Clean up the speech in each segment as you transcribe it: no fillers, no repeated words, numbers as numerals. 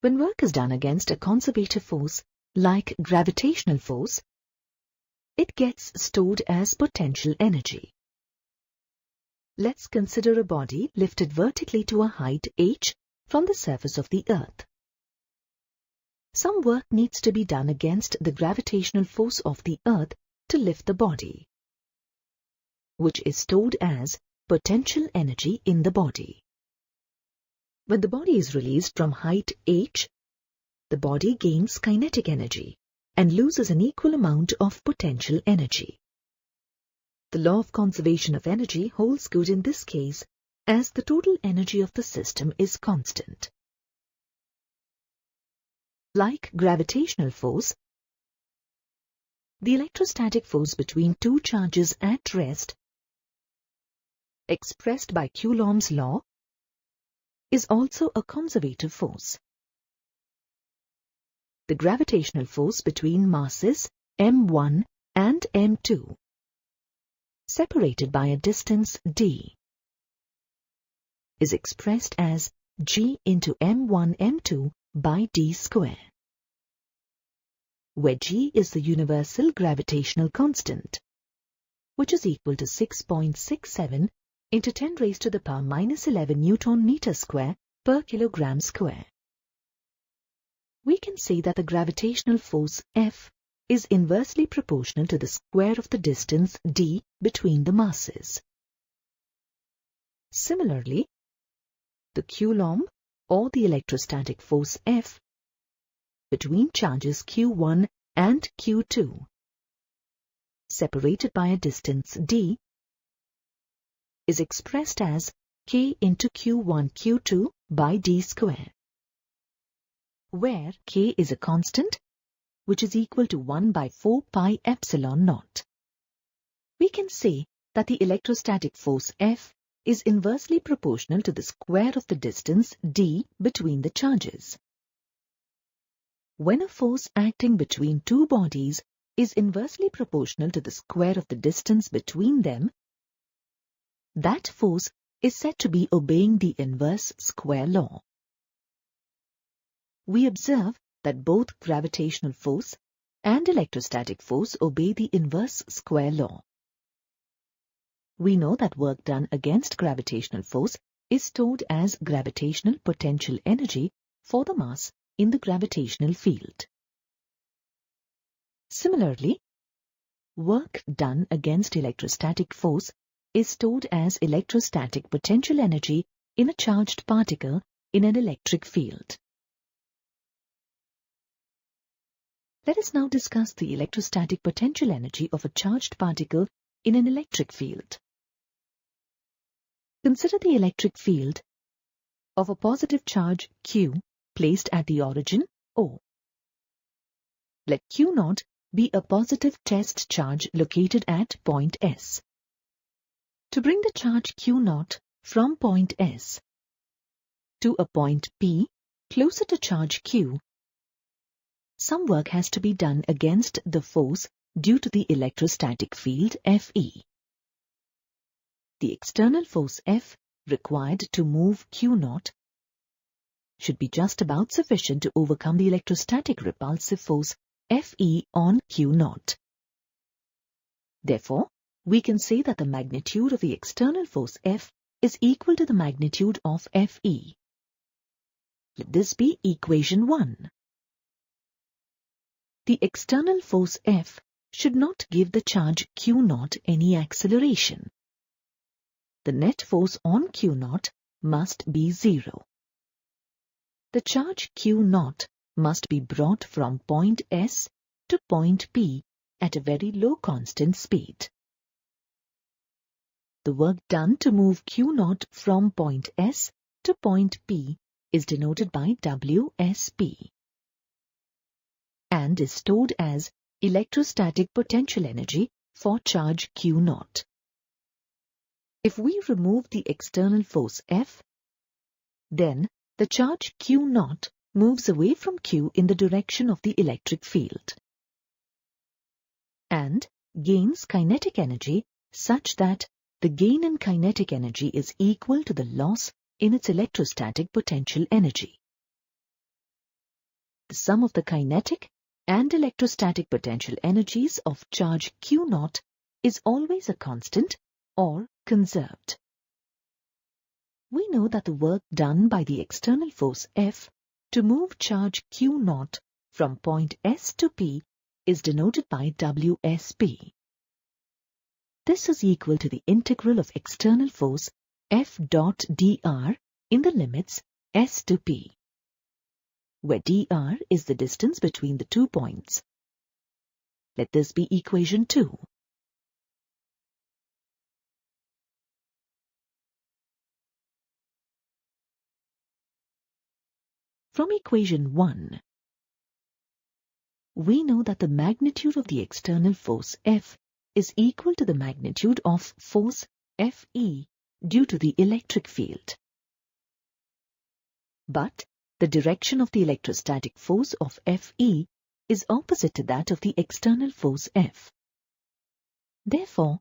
When work is done against a conservative force, like gravitational force, it gets stored as potential energy. Let's consider a body lifted vertically to a height h from the surface of the Earth. Some work needs to be done against the gravitational force of the Earth to lift the body, which is stored as potential energy in the body. When the body is released from height h, the body gains kinetic energy and loses an equal amount of potential energy. The law of conservation of energy holds good in this case, as the total energy of the system is constant. Like gravitational force, the electrostatic force between two charges at rest, expressed by Coulomb's law, is also a conservative force. The gravitational force between masses m1 and m2, separated by a distance d, is expressed as g into m1 m2 by d square, where g is the universal gravitational constant, which is equal to 6.67 into 10 raised to the power minus 11 Newton-meter square per kilogram square. We can see that the gravitational force F is inversely proportional to the square of the distance d between the masses. Similarly, the Coulomb or the electrostatic force F between charges Q1 and Q2, separated by a distance d, is expressed as K into Q1 Q2 by d square, where K is a constant, which is equal to 1 by 4 pi epsilon naught. We can see that the electrostatic force F is inversely proportional to the square of the distance d between the charges. When a force acting between two bodies is inversely proportional to the square of the distance between them, that force is said to be obeying the inverse square law. We observe that both gravitational force and electrostatic force obey the inverse square law. We know that work done against gravitational force is stored as gravitational potential energy for the mass in the gravitational field. Similarly, work done against electrostatic force is stored as electrostatic potential energy in a charged particle in an electric field. Let us now discuss the electrostatic potential energy of a charged particle in an electric field. Consider the electric field of a positive charge Q placed at the origin O. Let Q0 be a positive test charge located at point S. To bring the charge Q0 from point S to a point P closer to charge Q, some work has to be done against the force due to the electrostatic field Fe. The external force F required to move Q0 should be just about sufficient to overcome the electrostatic repulsive force Fe on Q0. Therefore, we can say that the magnitude of the external force F is equal to the magnitude of Fe. Let this be equation 1. The external force F should not give the charge Q0 any acceleration. The net force on Q0 must be 0. The charge Q0 must be brought from point S to point P at a very low constant speed. The work done to move Q0 from point S to point P is denoted by WSP and is stored as electrostatic potential energy for charge Q0. If we remove the external force F, then the charge Q0 moves away from Q in the direction of the electric field and gains kinetic energy such that the gain in kinetic energy is equal to the loss in its electrostatic potential energy. the sum of the kinetic and electrostatic potential energies of charge Q0 is always a constant or conserved. We know that the work done by the external force F to move charge Q0 from point S to P is denoted by WSP. This is equal to the integral of external force F dot dr in the limits S to P, where dr is the distance between the 2 points. Let this be equation 2. From equation 1, we know that the magnitude of the external force F is equal to the magnitude of force Fe due to the electric field. But the direction of the electrostatic force of Fe is opposite to that of the external force F. Therefore,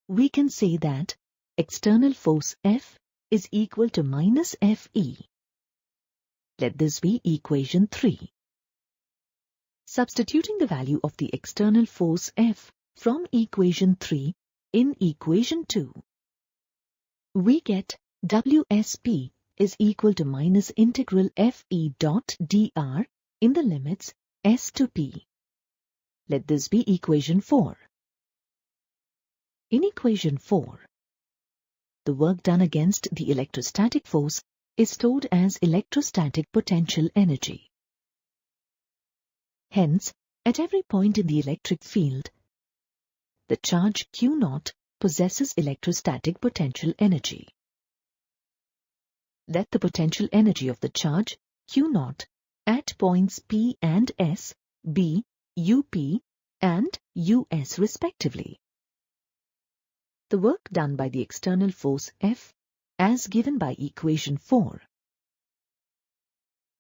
we can say that external force F is equal to minus Fe. Let this be equation 3. Substituting the value of the external force F from equation 3 in equation 2, we get WSP is equal to minus integral Fe dot dr in the limits S to P. Let this be equation 4. In equation 4, the work done against the electrostatic force is stored as electrostatic potential energy. Hence, at every point in the electric field, the charge Q0 possesses electrostatic potential energy. Let the potential energy of the charge Q0 at points P and S be UP and US respectively. The work done by the external force F, as given by equation 4,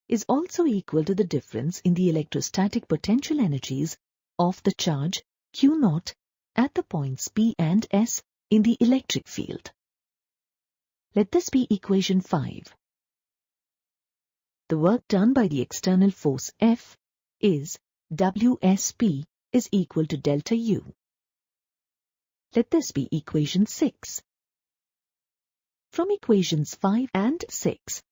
is also equal to the difference in the electrostatic potential energies of the charge Q0 at the points P and S in the electric field. Let this be equation 5. The work done by the external force F is WSP is equal to delta U. Let this be equation 6. From equations 5 and 6,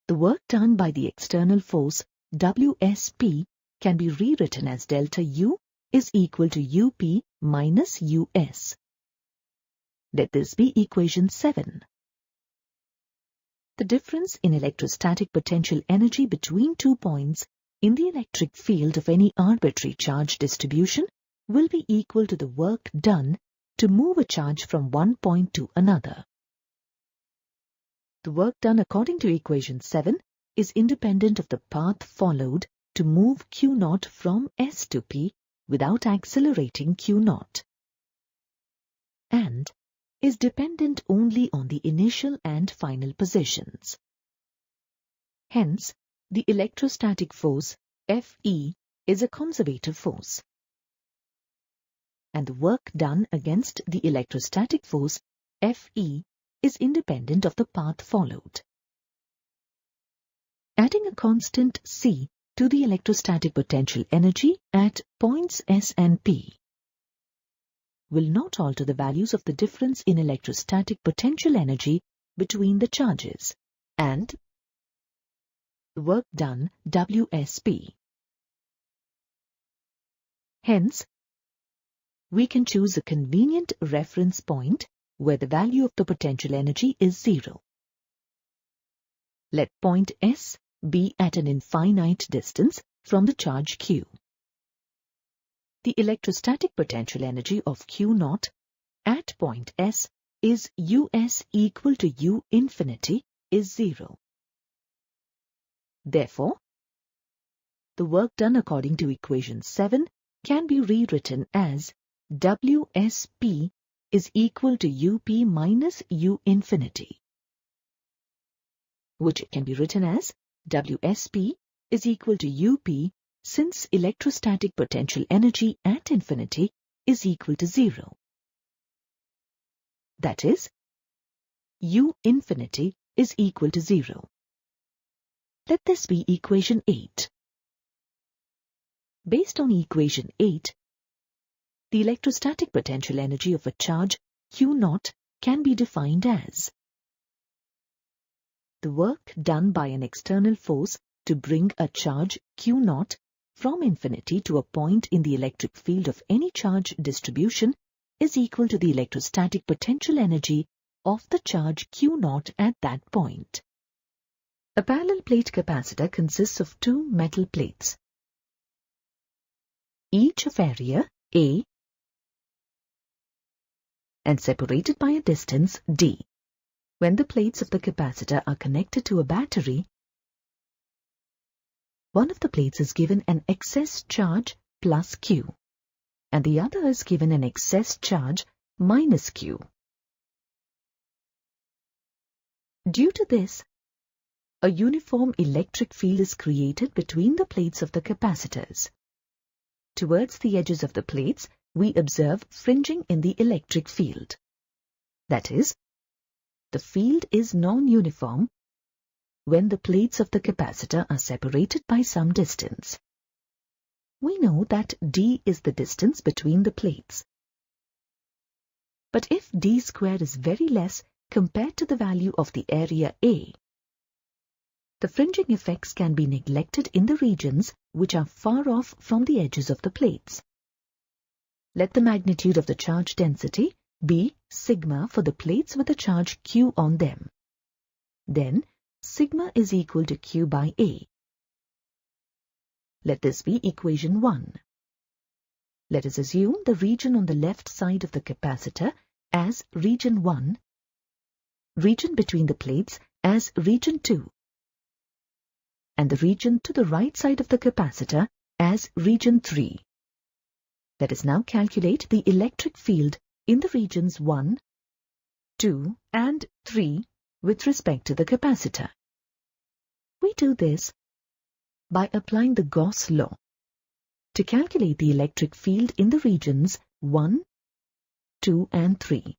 the work done by the external force WSP can be rewritten as delta U is equal to UP minus US. Let this be equation 7. The difference in electrostatic potential energy between 2 points in the electric field of any arbitrary charge distribution will be equal to the work done to move a charge from one point to another. The work done according to equation 7 is independent of the path followed to move Q0 from S to P without accelerating Q0, and is dependent only on the initial and final positions. Hence, the electrostatic force Fe is a conservative force, and the work done against the electrostatic force Fe is independent of the path followed. Adding a constant C to the electrostatic potential energy at points S and P will not alter the values of the difference in electrostatic potential energy between the charges and the work done WSP. Hence, we can choose a convenient reference point where the value of the potential energy is 0. Let point S be at an infinite distance from the charge Q. The electrostatic potential energy of Q0 at point S is US equal to U infinity is 0. Therefore, the work done according to equation 7 can be rewritten as WSP is equal to UP minus U infinity, which can be written as WSP is equal to UP since electrostatic potential energy at infinity is equal to 0. That is, U infinity is equal to 0. Let this be equation 8. Based on equation 8, the electrostatic potential energy of a charge Q0 can be defined as the work done by an external force to bring a charge Q0 from infinity to a point in the electric field of any charge distribution is equal to the electrostatic potential energy of the charge Q0 at that point. A parallel plate capacitor consists of two metal plates, each of area A and separated by a distance d. When the plates of the capacitor are connected to a battery, one of the plates is given an excess charge plus Q, and the other is given an excess charge minus Q. Due to this, a uniform electric field is created between the plates of the capacitors. Towards the edges of the plates, we observe fringing in the electric field. That is, the field is non-uniform when the plates of the capacitor are separated by some distance. We know that d is the distance between the plates. But if d squared is very less compared to the value of the area A, the fringing effects can be neglected in the regions which are far off from the edges of the plates. Let the magnitude of the charge density be sigma for the plates with a charge Q on them. Then, sigma is equal to Q by A. Let this be equation 1. Let us assume the region on the left side of the capacitor as region 1, region between the plates as region 2, and the region to the right side of the capacitor as region 3. Let us now calculate the electric field in the regions 1, 2 and 3 with respect to the capacitor. We do this by applying the Gauss law to calculate the electric field in the regions 1, 2 and 3.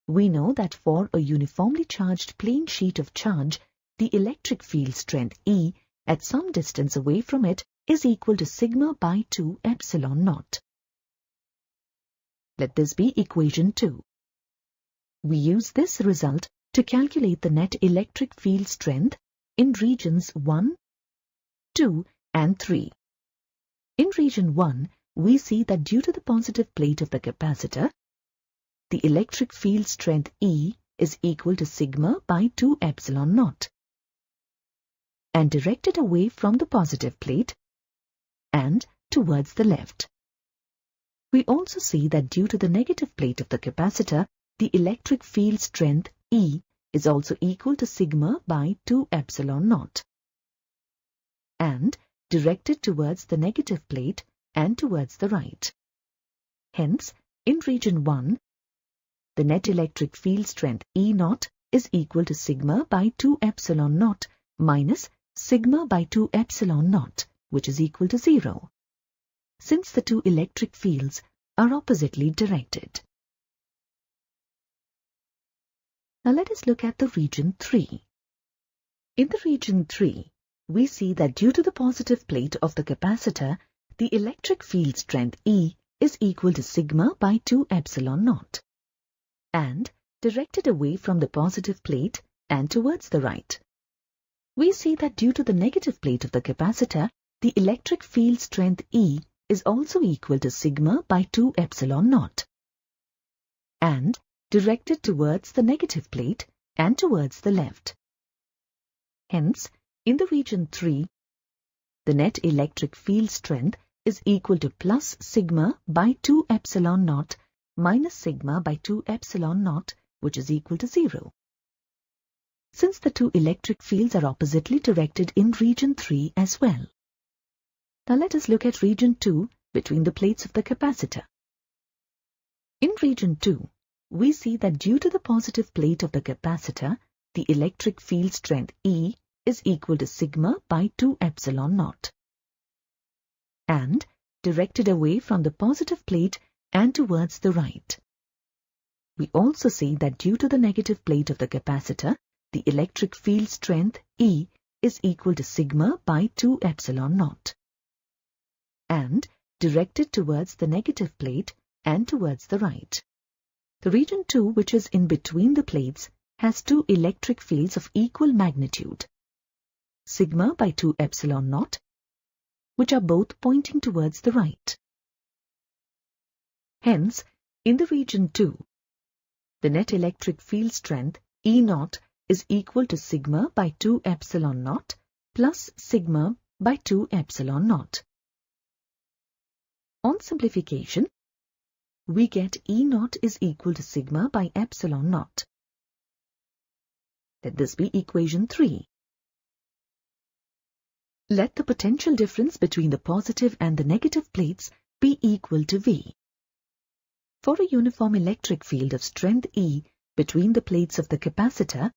We know that for a uniformly charged plane sheet of charge, the electric field strength E at some distance away from it is equal to sigma by 2 epsilon naught. Let this be equation 2. We use this result to calculate the net electric field strength in regions 1, 2 and 3. In region 1, we see that due to the positive plate of the capacitor, the electric field strength E is equal to sigma by 2 epsilon naught, and directed away from the positive plate and towards the left. We also see that due to the negative plate of the capacitor, the electric field strength E is also equal to sigma by 2 epsilon naught, and directed towards the negative plate and towards the right. Hence, in region 1, the net electric field strength E naught is equal to sigma by 2 epsilon naught minus sigma by 2 epsilon naught, which is equal to 0, since the two electric fields are oppositely directed. Now let us look at the region 3. In the region 3, we see that due to the positive plate of the capacitor, the electric field strength E is equal to sigma by 2 epsilon naught, and directed away from the positive plate and towards the right. We see that due to the negative plate of the capacitor, the electric field strength E is also equal to sigma by 2 epsilon naught, and directed towards the negative plate and towards the left. Hence, in the region 3, the net electric field strength is equal to plus sigma by 2 epsilon naught minus sigma by 2 epsilon naught, which is equal to 0. Since the two electric fields are oppositely directed in region 3 as well. Now let us look at region 2 between the plates of the capacitor. In region 2, we see that due to the positive plate of the capacitor, the electric field strength E is equal to sigma by 2 epsilon naught, and directed away from the positive plate and towards the right. we also see that due to the negative plate of the capacitor, the electric field strength E is equal to sigma by 2 epsilon naught. And directed towards the negative plate and towards the right. The region 2, which is in between the plates, has two electric fields of equal magnitude, sigma by 2 epsilon naught, which are both pointing towards the right. Hence, in the region 2, the net electric field strength E naught is equal to sigma by 2 epsilon naught plus sigma by 2 epsilon naught. On simplification, we get E naught is equal to sigma by epsilon naught. Let this be equation 3. Let the potential difference between the positive and the negative plates be equal to V. For a uniform electric field of strength E between the plates of the capacitor,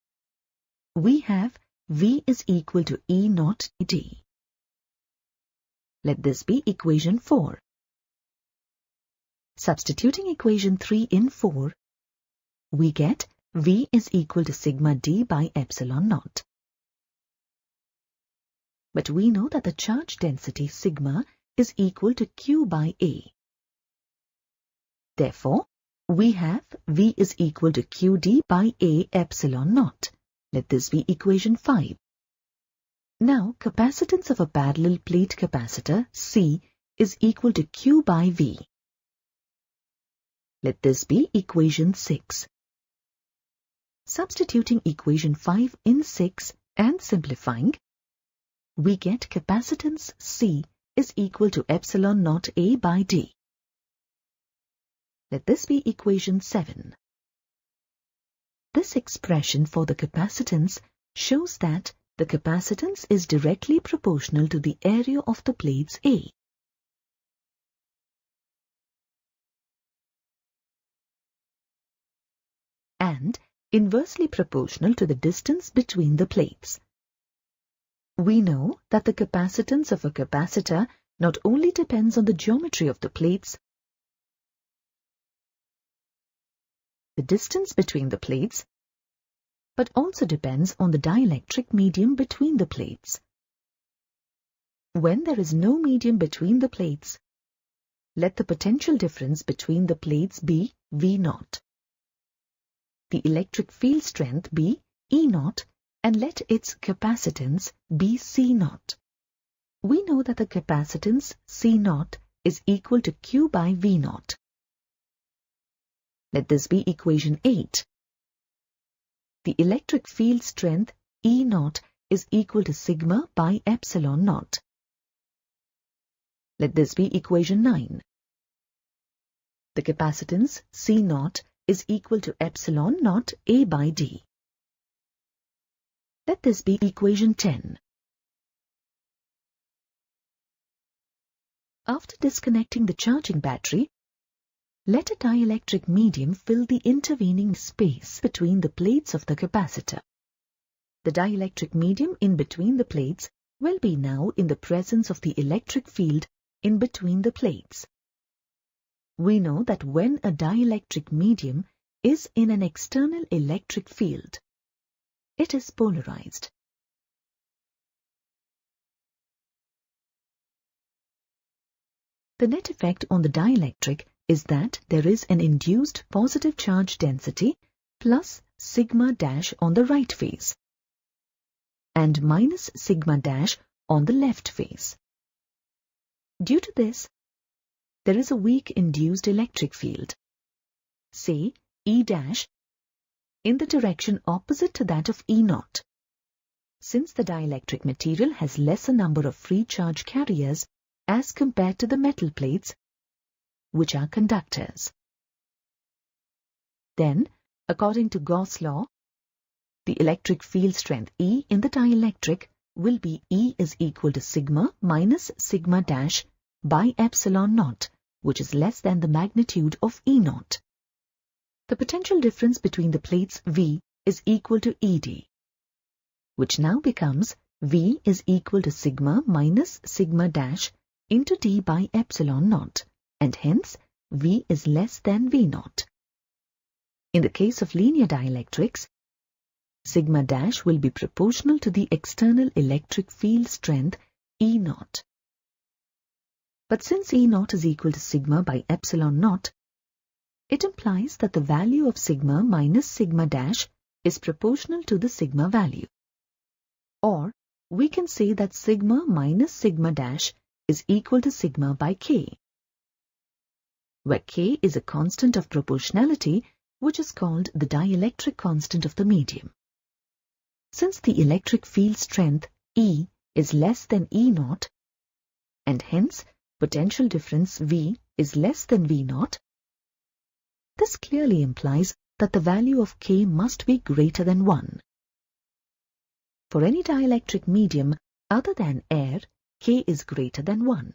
we have V is equal to E naught d. Let this be equation 4. Substituting equation 3 in 4, we get V is equal to sigma d by epsilon naught. But we know that the charge density sigma is equal to Q by A. Therefore, we have V is equal to Qd by A epsilon naught. Let this be equation 5. Now, capacitance of a parallel plate capacitor C is equal to Q by V. Let this be equation 6. Substituting equation 5 in 6 and simplifying, we get capacitance C is equal to epsilon naught A by D. Let this be equation 7. This expression for the capacitance shows that the capacitance is directly proportional to the area of the plates A. And inversely proportional to the distance between the plates. We know that the capacitance of a capacitor not only depends on the geometry of the plates, the distance between the plates, but also depends on the dielectric medium between the plates. When there is no medium between the plates, let the potential difference between the plates be V naught. The electric field strength be E naught, and let its capacitance be C naught. We know that the capacitance C naught is equal to Q by V naught. Let this be equation 8. The electric field strength E naught is equal to sigma by epsilon naught. Let this be equation 9. The capacitance C naught is equal to epsilon naught A by D. Let this be equation 10. After disconnecting the charging battery, let a dielectric medium fill the intervening space between the plates of the capacitor. The dielectric medium in between the plates will be now in the presence of the electric field in between the plates. We know that when a dielectric medium is in an external electric field, it is polarized. The net effect on the dielectric is that there is an induced positive charge density plus sigma dash on the right face and minus sigma dash on the left face. Due to this, there is a weak induced electric field, say E dash, in the direction opposite to that of E naught. Since the dielectric material has lesser number of free charge carriers as compared to the metal plates, which are conductors. Then, according to Gauss' law, the electric field strength E in the dielectric will be E is equal to sigma minus sigma dash by epsilon naught, which is less than the magnitude of E naught. The potential difference between the plates V is equal to ED, which now becomes V is equal to sigma minus sigma dash into D by epsilon naught, and hence V is less than V naught. In the case of linear dielectrics, sigma dash will be proportional to the external electric field strength E naught. But since E naught is equal to sigma by epsilon naught, it implies that the value of sigma minus sigma dash is proportional to the sigma value. Or we can say that sigma minus sigma dash is equal to sigma by K, where K is a constant of proportionality which is called the dielectric constant of the medium. Since the electric field strength E is less than E naught, and hence potential difference V is less than V naught, this clearly implies that the value of K must be greater than 1. For any dielectric medium other than air, K is greater than 1.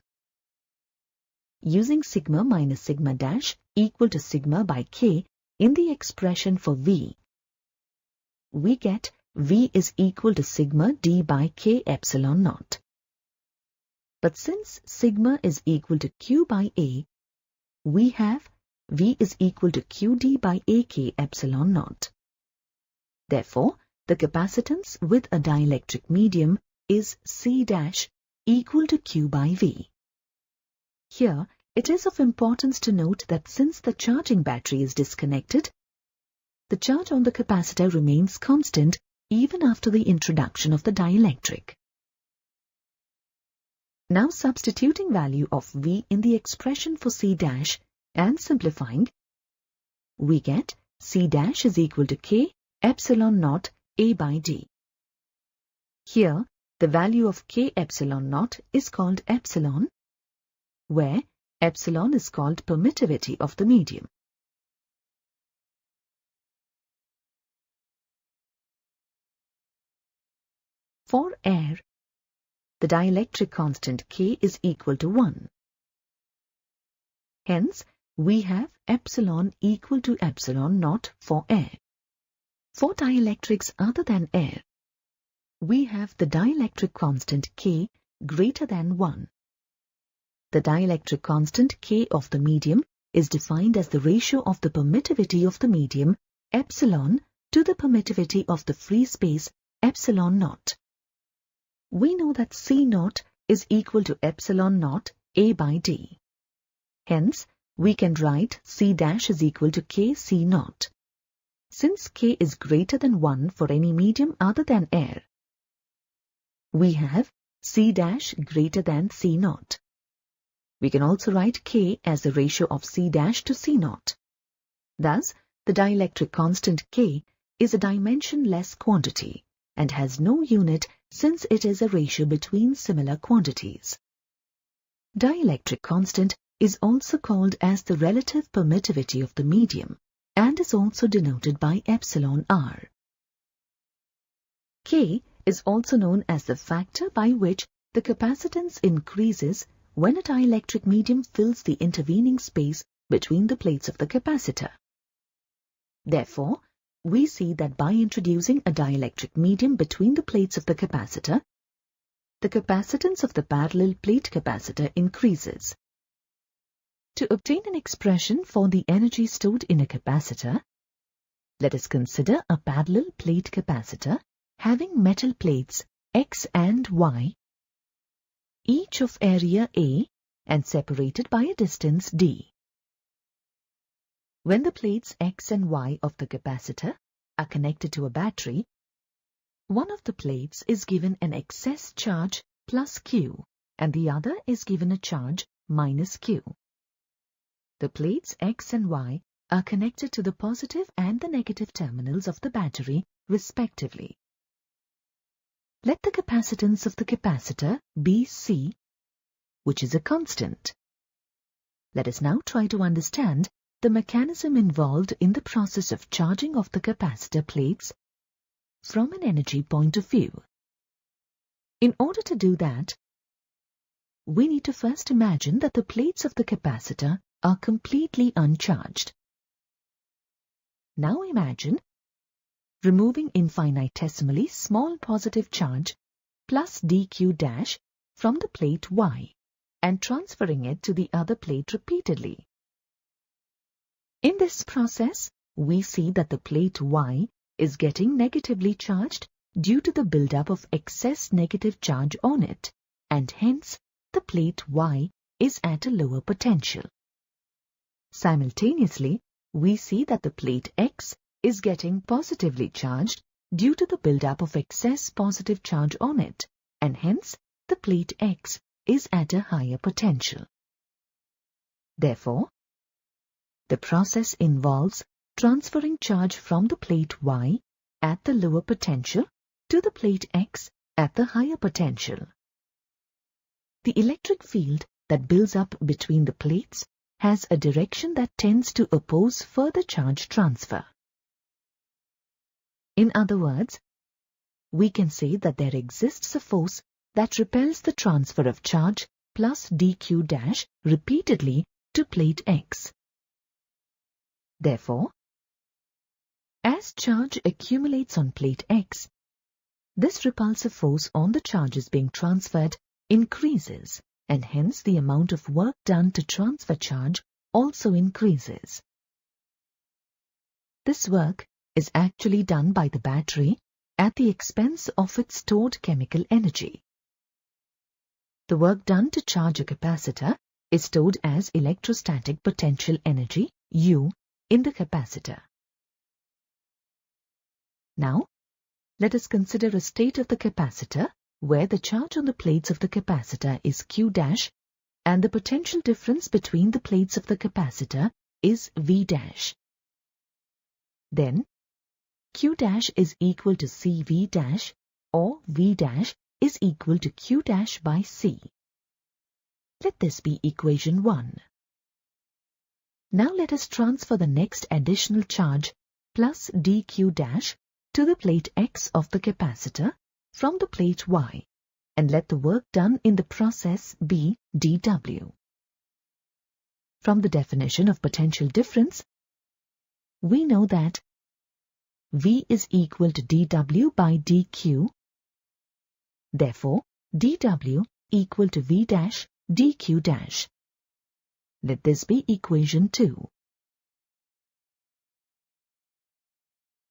Using sigma minus sigma dash equal to sigma by K in the expression for V, we get V is equal to sigma d by K epsilon naught. But since sigma is equal to Q by A, we have V is equal to Qd by AK epsilon naught. Therefore, the capacitance with a dielectric medium is C dash equal to Q by V. Here, it is of importance to note that since the charging battery is disconnected, the charge on the capacitor remains constant even after the introduction of the dielectric. Now substituting value of V in the expression for C dash and simplifying, we get C dash is equal to K epsilon naught A by D. Here, the value of K epsilon naught is called epsilon, where epsilon is called permittivity of the medium. For air, the dielectric constant K is equal to 1. Hence, we have epsilon equal to epsilon naught for air. For dielectrics other than air, we have the dielectric constant K greater than 1. The dielectric constant K of the medium is defined as the ratio of the permittivity of the medium epsilon to the permittivity of the free space epsilon naught. We know that C naught is equal to epsilon naught A by D. Hence, we can write C dash is equal to K C naught. Since K is greater than 1 for any medium other than air, we have C dash greater than C naught. We can also write K as the ratio of C dash to C naught. Thus, the dielectric constant K is a dimensionless quantity and has no unit since it is a ratio between similar quantities. Dielectric constant is also called as the relative permittivity of the medium and is also denoted by epsilon r. K is also known as the factor by which the capacitance increases when a dielectric medium fills the intervening space between the plates of the capacitor. Therefore, we see that by introducing a dielectric medium between the plates of the capacitor, the capacitance of the parallel plate capacitor increases. To obtain an expression for the energy stored in a capacitor, let us consider a parallel plate capacitor having metal plates X and Y, each of area A and separated by a distance D. When the plates X and Y of the capacitor are connected to a battery, one of the plates is given an excess charge plus Q and the other is given a charge minus Q. The plates X and Y are connected to the positive and the negative terminals of the battery respectively. Let the capacitance of the capacitor be C, which is a constant. Let us now try to understand the mechanism involved in the process of charging of the capacitor plates from an energy point of view. In order to do that, we need to first imagine that the plates of the capacitor are completely uncharged. Now imagine removing infinitesimally small positive charge plus dq dash from the plate Y and transferring it to the other plate repeatedly. In this process, we see that the plate Y is getting negatively charged due to the buildup of excess negative charge on it, and hence the plate Y is at a lower potential. Simultaneously, we see that the plate X is getting positively charged due to the buildup of excess positive charge on it, and hence the plate X is at a higher potential. Therefore, the process involves transferring charge from the plate Y at the lower potential to the plate X at the higher potential. The electric field that builds up between the plates has a direction that tends to oppose further charge transfer. In other words, we can say that there exists a force that repels the transfer of charge plus dq dash repeatedly to plate X. Therefore, as charge accumulates on plate X, this repulsive force on the charges being transferred increases, and hence the amount of work done to transfer charge also increases. This work is actually done by the battery at the expense of its stored chemical energy. The work done to charge a capacitor is stored as electrostatic potential energy, U, in the capacitor. Now, let us consider a state of the capacitor where the charge on the plates of the capacitor is Q dash and the potential difference between the plates of the capacitor is V dash. Then, Q dash is equal to CV dash or V dash is equal to Q dash by C. Let this be equation 1. Now let us transfer the next additional charge plus dq dash to the plate X of the capacitor from the plate Y, and let the work done in the process be dW. From the definition of potential difference, we know that V is equal to dW by dQ. Therefore, dW equal to V dash dQ dash. Let this be equation 2.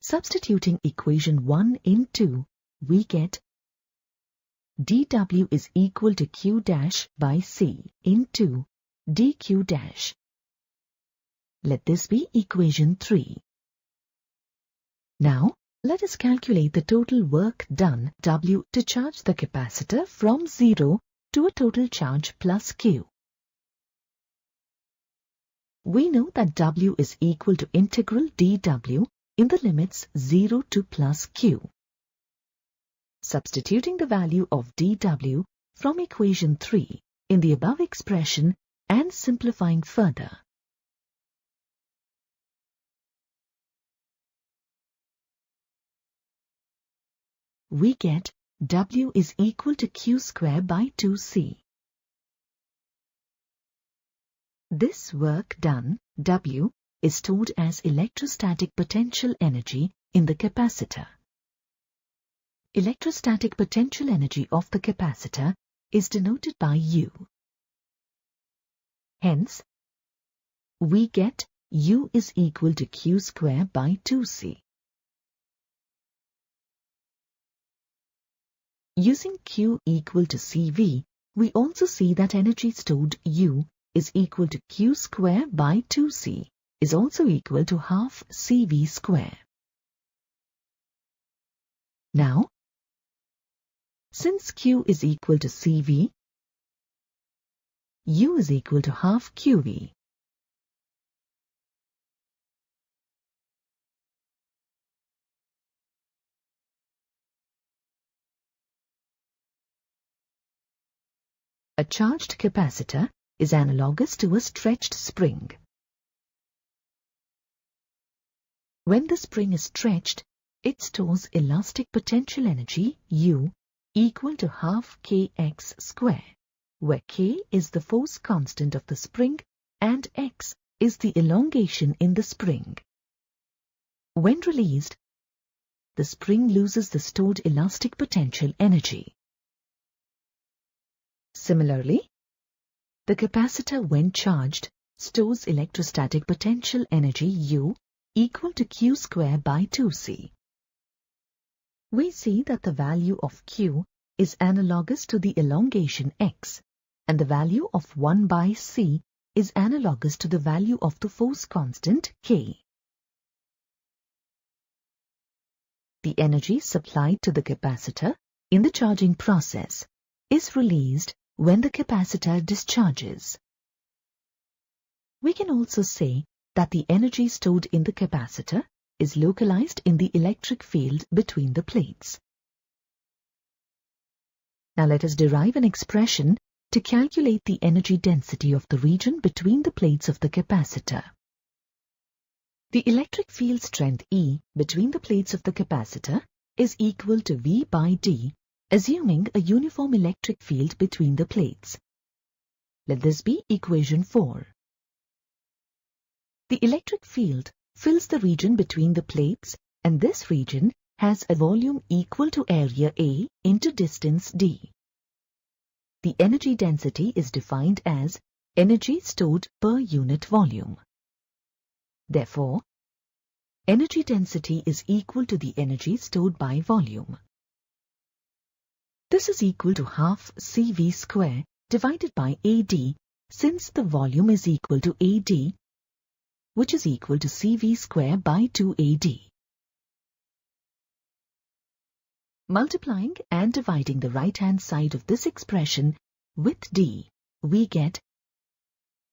Substituting equation 1 in 2, we get dW is equal to Q dash by C into dQ dash. Let this be equation 3. Now, let us calculate the total work done W to charge the capacitor from 0 to a total charge plus Q. We know that W is equal to integral dW in the limits 0 to plus Q. Substituting the value of dW from equation 3 in the above expression and simplifying further, we get W is equal to Q square by 2C. This work done, W, is stored as electrostatic potential energy in the capacitor. Electrostatic potential energy of the capacitor is denoted by U. Hence, we get U is equal to Q square by 2C. Using Q equal to CV, we also see that energy stored U is equal to Q square by 2C is also equal to half CV square. Now, since Q is equal to CV, U is equal to half QV. A charged capacitor is analogous to a stretched spring. When the spring is stretched, it stores elastic potential energy U equal to half kx square, where k is the force constant of the spring and x is the elongation in the spring. When released, the spring loses the stored elastic potential energy. Similarly, the capacitor when charged stores electrostatic potential energy U equal to Q square by 2C. We see that the value of Q is analogous to the elongation x, and the value of 1 by C is analogous to the value of the force constant K. The energy supplied to the capacitor in the charging process is released when the capacitor discharges. We can also say that the energy stored in the capacitor is localized in the electric field between the plates. Now let us derive an expression to calculate the energy density of the region between the plates of the capacitor. The electric field strength E between the plates of the capacitor is equal to V by D, assuming a uniform electric field between the plates. Let this be equation 4. The electric field fills the region between the plates, and this region has a volume equal to area A into distance D. The energy density is defined as energy stored per unit volume. Therefore, energy density is equal to the energy stored by volume. This is equal to half CV square divided by AD, since the volume is equal to AD, which is equal to CV square by 2AD. Multiplying and dividing the right-hand side of this expression with D, we get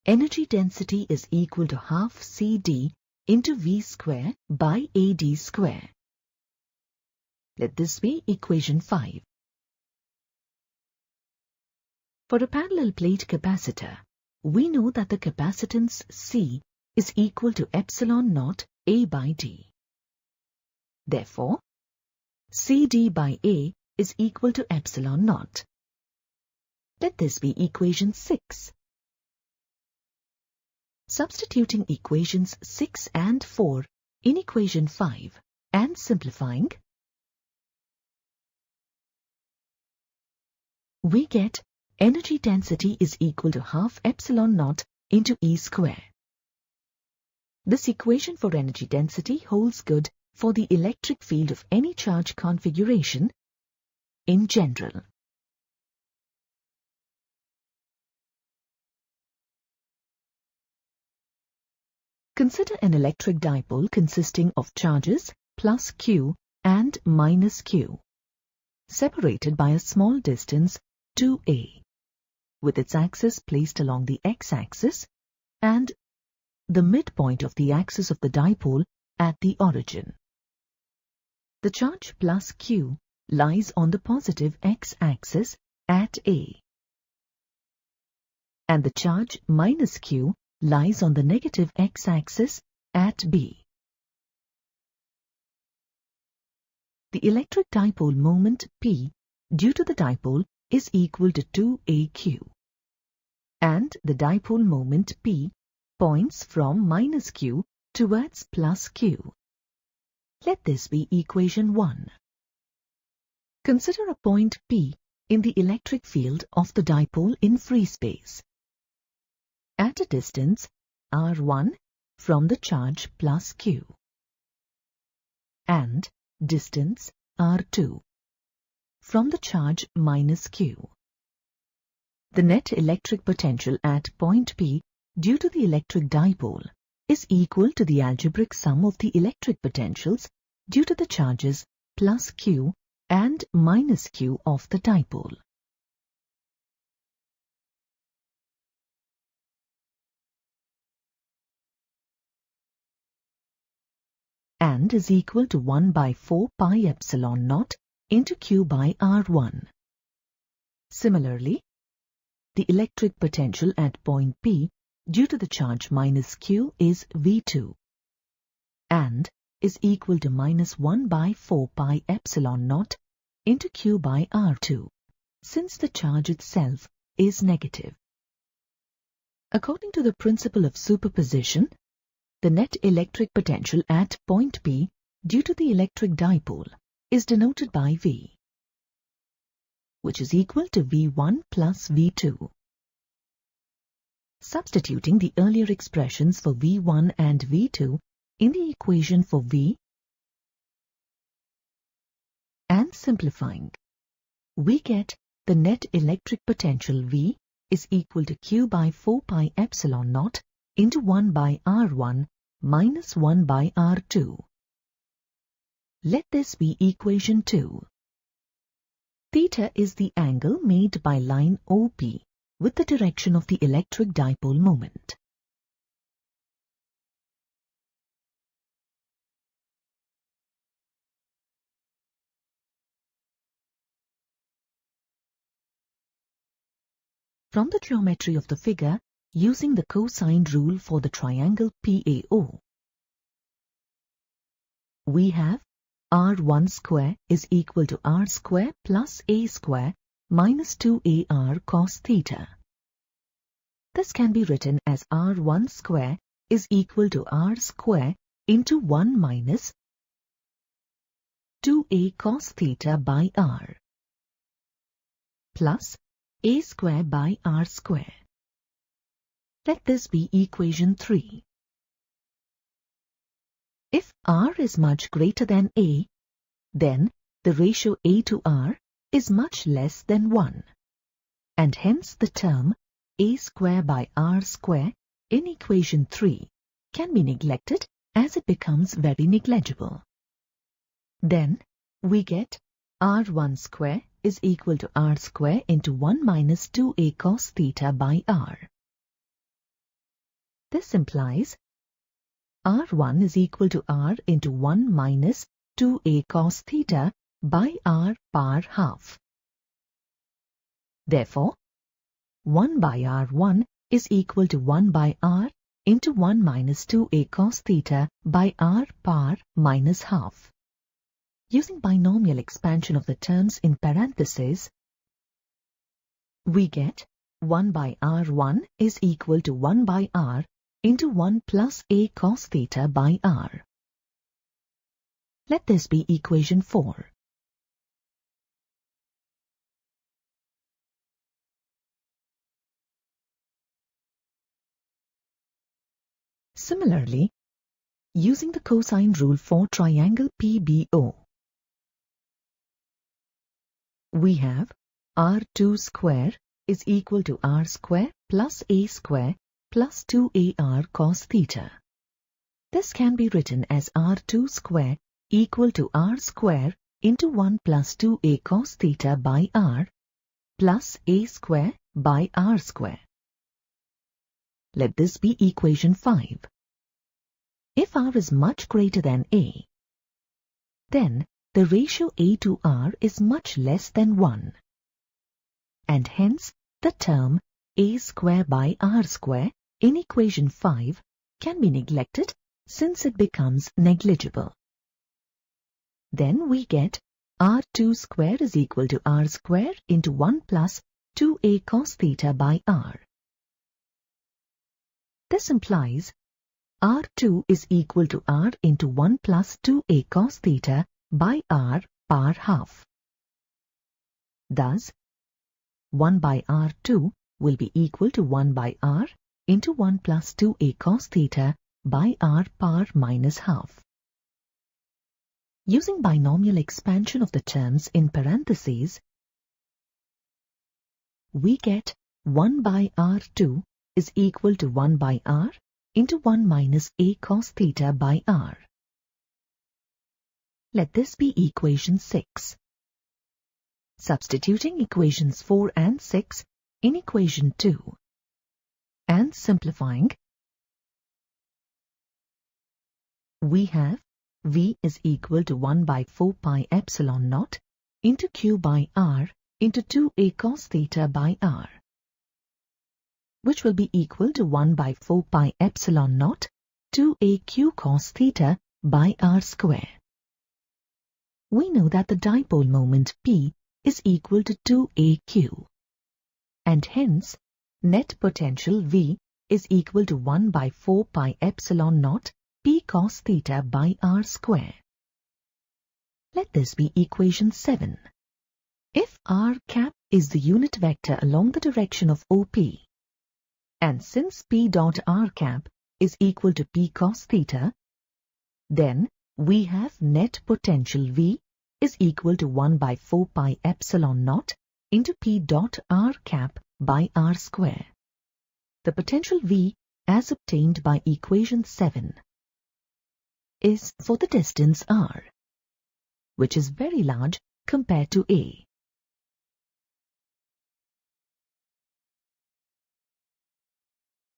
energy density is equal to half CD into V square by AD square. Let this be equation 5. For a parallel plate capacitor, we know that the capacitance C is equal to epsilon naught A by D. Therefore, CD by A is equal to epsilon naught. Let this be equation 6. Substituting equations 6 and 4 in equation 5 and simplifying, we get energy density is equal to half epsilon naught into E square. This equation for energy density holds good for the electric field of any charge configuration in general. Consider an electric dipole consisting of charges plus Q and minus Q, separated by a small distance 2a, with its axis placed along the x-axis and the midpoint of the axis of the dipole at the origin. The charge plus Q lies on the positive x-axis at A, and the charge minus Q lies on the negative x-axis at B. The electric dipole moment P due to the dipole is equal to 2AQ, and the dipole moment P points from minus Q towards plus Q. Let this be equation 1. Consider a point P in the electric field of the dipole in free space, at a distance r1 from the charge plus Q, and distance r2 from the charge minus Q. The net electric potential at point P due to the electric dipole is equal to the algebraic sum of the electric potentials due to the charges plus Q and minus Q of the dipole. And is equal to 1 by 4 pi epsilon naught into Q by R1. Similarly, the electric potential at point P due to the charge minus Q is V2 and is equal to minus 1 by 4 pi epsilon naught into Q by R2, since the charge itself is negative. According to the principle of superposition, the net electric potential at point P due to the electric dipole is denoted by V, which is equal to V1 plus V2. Substituting the earlier expressions for V1 and V2 in the equation for V, and simplifying, we get the net electric potential V is equal to Q by 4 pi epsilon naught into 1 by R1 minus 1 by R2. Let this be equation 2. Theta is the angle made by line OP with the direction of the electric dipole moment. From the geometry of the figure, using the cosine rule for the triangle PAO, we have R1 square is equal to R square plus A square minus 2AR cos theta. This can be written as R1 square is equal to R square into 1 minus 2A cos theta by R plus A square by R square. Let this be equation 3. If R is much greater than A, then the ratio A to R is much less than 1, and hence the term A square by R square in equation 3 can be neglected as it becomes very negligible. Then we get R1 square is equal to R square into 1 minus 2A cos theta by R. This implies R1 is equal to R into 1 minus 2A cos theta by R power half. Therefore, 1 by R1 is equal to 1 by R into 1 minus 2A cos theta by R power minus half. Using binomial expansion of the terms in parentheses, we get 1 by R1 is equal to 1 by R into 1 plus A cos theta by R. Let this be equation 4. Similarly, using the cosine rule for triangle PBO, we have R2 square is equal to R square plus A square plus 2AR cos theta. This can be written as R2 square equal to R square into 1 plus 2A cos theta by R plus A square by R square. Let this be equation 5. If R is much greater than A, then the ratio A to R is much less than 1, and hence the term A square by R square in equation 5 can be neglected since it becomes negligible. Then we get R2 square is equal to R square into 1 plus 2A cos theta by R. This implies R2 is equal to R into 1 plus 2A cos theta by R power half. Thus, 1 by R2 will be equal to 1 by R into 1 plus 2A cos theta by R power minus half. Using binomial expansion of the terms in parentheses, we get 1 by R2 is equal to 1 by R into 1 minus A cos theta by R. Let this be equation 6. Substituting equations 4 and 6 in equation 2 and simplifying, we have V is equal to 1 by 4 pi epsilon naught into Q by R into 2A cos theta by R, which will be equal to 1 by 4 pi epsilon naught 2A Q cos theta by R square. We know that the dipole moment P is equal to 2AQ, and hence net potential V is equal to 1 by 4 pi epsilon naught P cos theta by R square. Let this be equation 7. If R cap is the unit vector along the direction of OP, and since P dot R cap is equal to P cos theta, then we have net potential V is equal to 1 by 4 pi epsilon naught into P dot r cap by r square. The potential V as obtained by equation 7 is for the distance r, which is very large compared to A.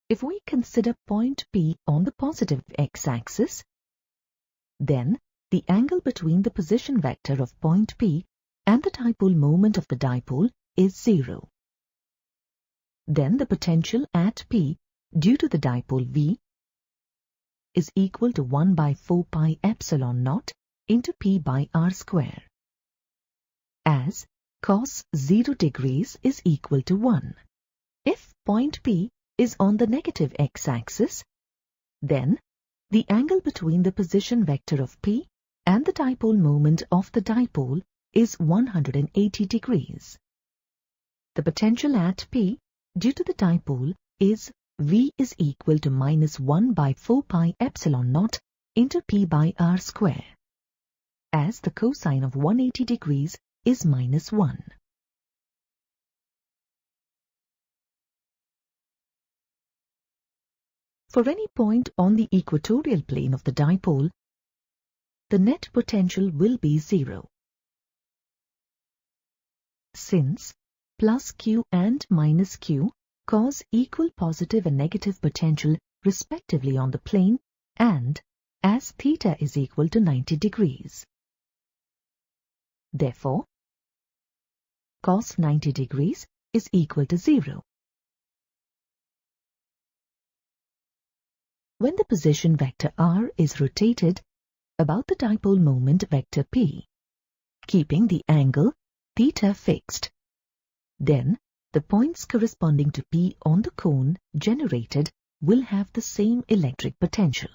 If we consider point P on the positive x-axis, then the angle between the position vector of point P and the dipole moment of the dipole is 0. Then the potential at P due to the dipole V is equal to 1 by 4 pi epsilon naught into P by r square, as cos 0 degrees is equal to 1. If point P is on the negative x-axis, then the angle between the position vector of P and the dipole moment of the dipole is 180 degrees. The potential at P due to the dipole is V is equal to minus 1 by 4 pi epsilon naught into P by r square, as the cosine of 180 degrees is minus 1. For any point on the equatorial plane of the dipole, the net potential will be 0. Since plus Q and minus Q cause equal positive and negative potential respectively on the plane, and as theta is equal to 90 degrees. Therefore, cos 90 degrees is equal to 0. When the position vector r is rotated about the dipole moment vector P, keeping the angle theta fixed, then the points corresponding to P on the cone generated will have the same electric potential.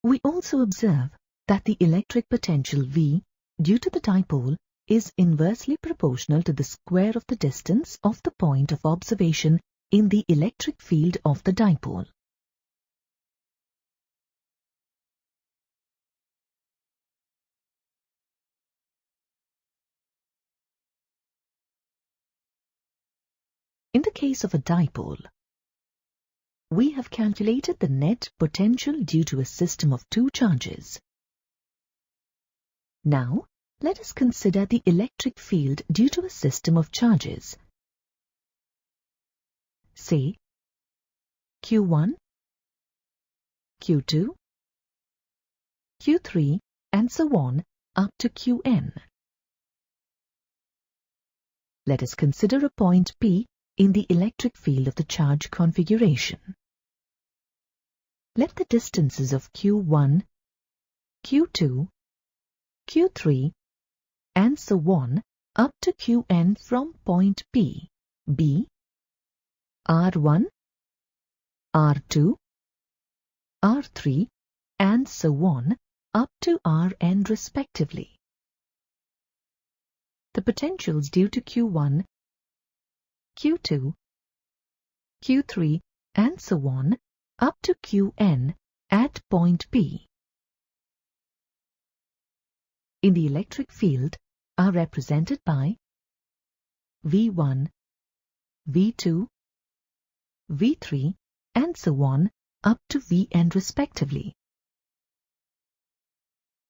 We also observe that the electric potential V due to the dipole is inversely proportional to the square of the distance of the point of observation in the electric field of the dipole. In the case of a dipole, we have calculated the net potential due to a system of two charges. Now, let us consider the electric field due to a system of charges. Say, Q1, Q2, Q3, and so on up to Qn. Let us consider a point P in the electric field of the charge configuration. Let the distances of Q1, Q2, Q3, and so on up to Qn from point P be R1, R2, R3, and so on up to Rn respectively. The potentials due to Q1, Q2, Q3, and so on up to Qn at point P in the electric field are represented by V1, V2, V3, and so on up to Vn respectively.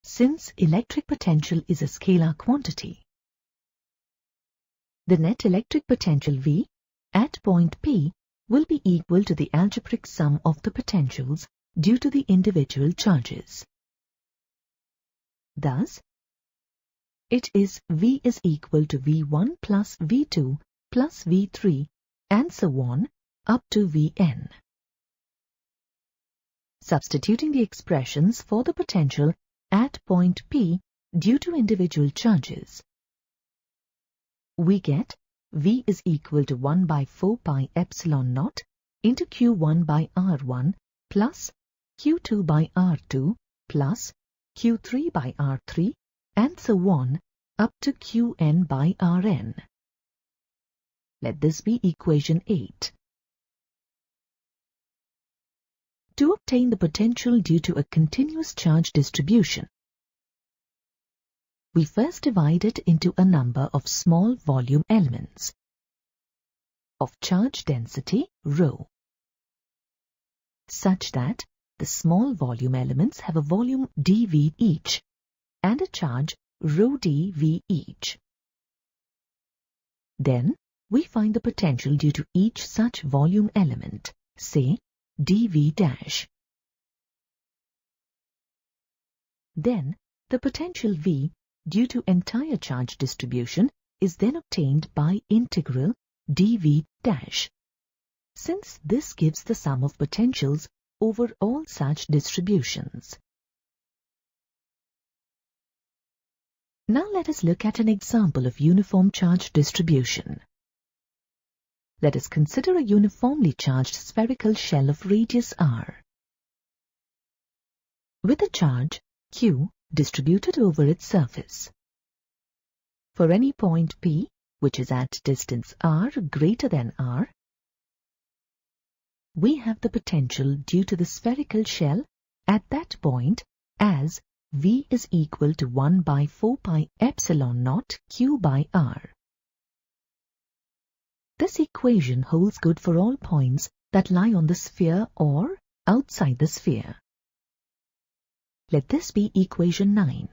Since electric potential is a scalar quantity, the net electric potential V at point P will be equal to the algebraic sum of the potentials due to the individual charges. Thus, it is V is equal to V1 plus V2 plus V3 and so on up to Vn. Substituting the expressions for the potential at point P due to individual charges, we get V is equal to 1 by 4 pi epsilon naught into Q1 by R1 plus Q2 by R2 plus Q3 by R3 and so on up to Qn by Rn. Let this be equation 8. To obtain the potential due to a continuous charge distribution, we first divide it into a number of small volume elements of charge density ρ, such that the small volume elements have a volume dV each and a charge ρdV each. Then we find the potential due to each such volume element, say dV'. Then the potential V due to entire charge distribution is then obtained by integral dV', since this gives the sum of potentials over all such distributions. Now let us look at an example of uniform charge distribution. Let us consider a uniformly charged spherical shell of radius r, with a charge q distributed over its surface. For any point P, which is at distance r greater than r, we have the potential due to the spherical shell at that point as V is equal to 1 by 4 pi epsilon naught q by r. This equation holds good for all points that lie on the sphere or outside the sphere. Let this be equation 9.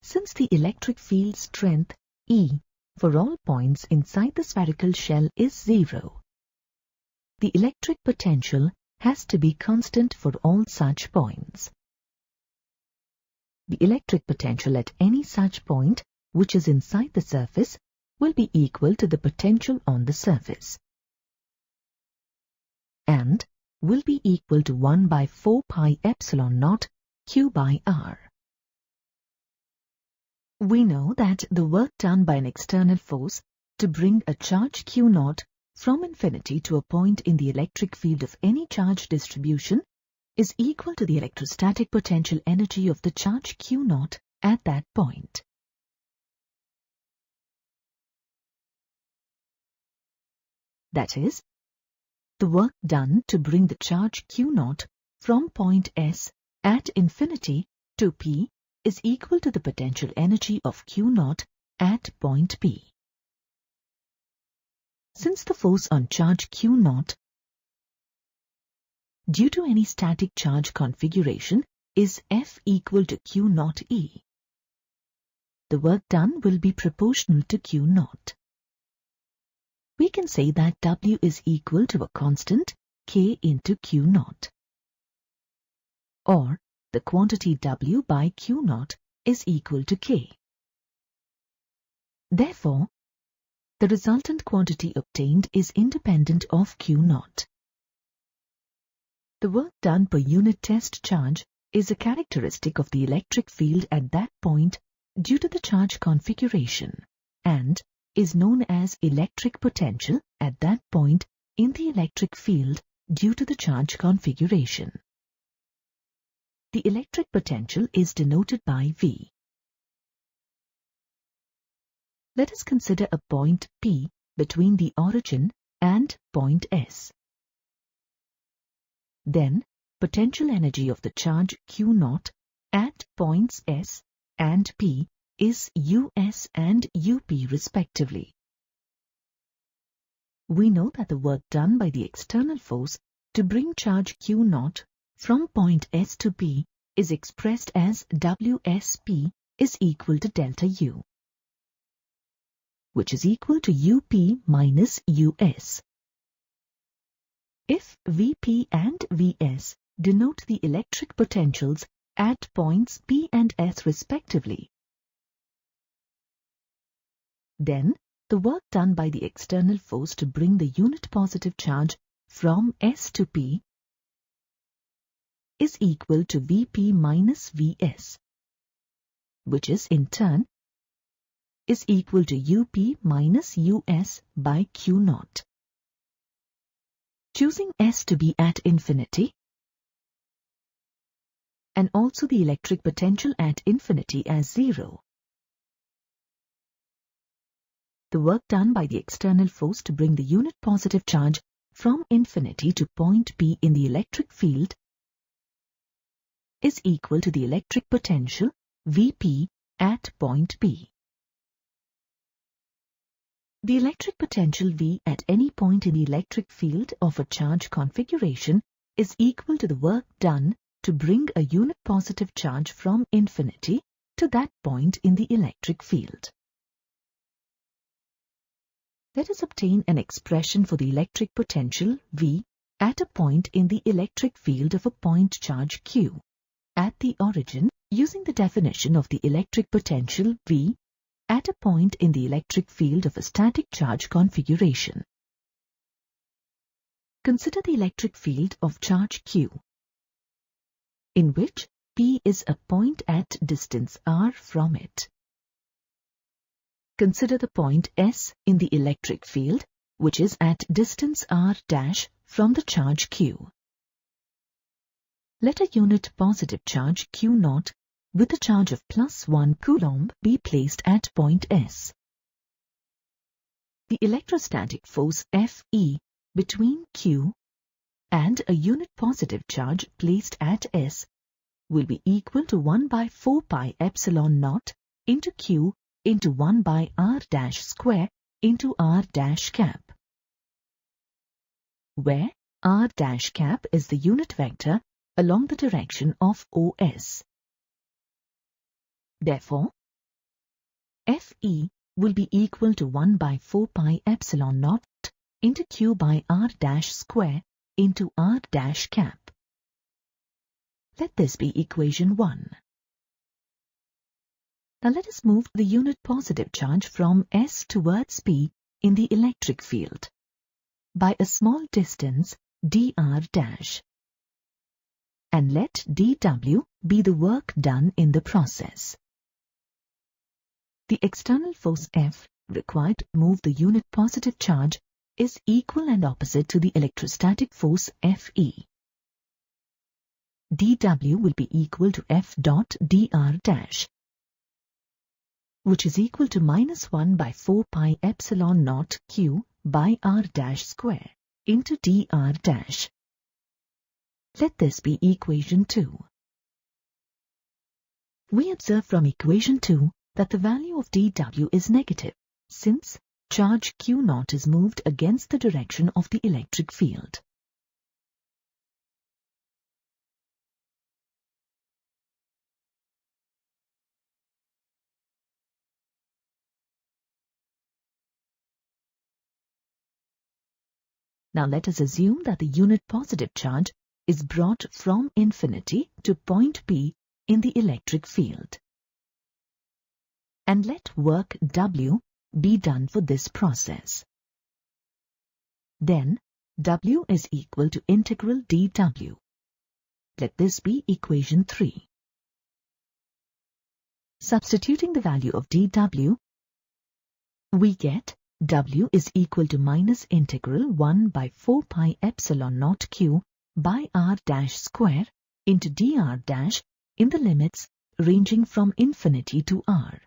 Since the electric field strength E for all points inside the spherical shell is 0, the electric potential has to be constant for all such points. The electric potential at any such point which is inside the surface will be equal to the potential on the surface, and will be equal to 1 by 4 pi epsilon naught q by r. We know that the work done by an external force to bring a charge q naught from infinity to a point in the electric field of any charge distribution is equal to the electrostatic potential energy of the charge q naught at that point. That is, the work done to bring the charge q naught from point S at infinity to P is equal to the potential energy of q naught at point P. Since the force on charge q naught due to any static charge configuration is F equal to q naught E, the work done will be proportional to q naught. We can say that W is equal to a constant K into q naught, or the quantity W by q naught is equal to K. Therefore, the resultant quantity obtained is independent of q naught. The work done per unit test charge is a characteristic of the electric field at that point due to the charge configuration, and is known as electric potential at that point in the electric field due to the charge configuration. The electric potential is denoted by V. Let us consider a point P between the origin and point S. Then, potential energy of the charge q naught at points S and P is US and UP respectively. We know that the work done by the external force to bring charge q naught from point S to P is expressed as WSP is equal to delta U, which is equal to UP minus US. If VP and VS denote the electric potentials at points P and S respectively, then the work done by the external force to bring the unit positive charge from S to P is equal to VP minus VS, which is in turn is equal to UP minus US by q naught. Choosing S to be at infinity and also the electric potential at infinity as 0, the work done by the external force to bring the unit positive charge from infinity to point P in the electric field is equal to the electric potential Vp at point P. The electric potential V at any point in the electric field of a charge configuration is equal to the work done to bring a unit positive charge from infinity to that point in the electric field. Let us obtain an expression for the electric potential V at a point in the electric field of a point charge Q at the origin using the definition of the electric potential V at a point in the electric field of a static charge configuration. Consider the electric field of charge Q, in which P is a point at distance r from it. Consider the point S in the electric field, which is at distance r' from the charge Q. Let a unit positive charge Q0 with a charge of +1 coulomb be placed at point S. The electrostatic force Fe between Q and a unit positive charge placed at S will be equal to 1 by 4 pi epsilon naught into Q into 1 by r' square into r' cap, where r' cap is the unit vector along the direction of OS. Therefore, Fe will be equal to 1 by 4 pi epsilon naught into Q by r' square into r' cap. Let this be equation 1. Now let us move the unit positive charge from S towards P in the electric field by a small distance dr', and let dW be the work done in the process. The external force F required to move the unit positive charge is equal and opposite to the electrostatic force Fe. dW will be equal to F dot dr', which is equal to -1 by 4 pi epsilon naught Q by r' square into dr'. Let this be equation 2. We observe from equation 2 that the value of dW is negative, since charge Q0 is moved against the direction of the electric field. Now let us assume that the unit positive charge is brought from infinity to point P in the electric field. And let work W be done for this process. Then W is equal to integral dW. Let this be equation 3. Substituting the value of dW, we get W is equal to minus integral 1 by 4 pi epsilon naught Q by r' square into dr' in the limits ranging from infinity to r.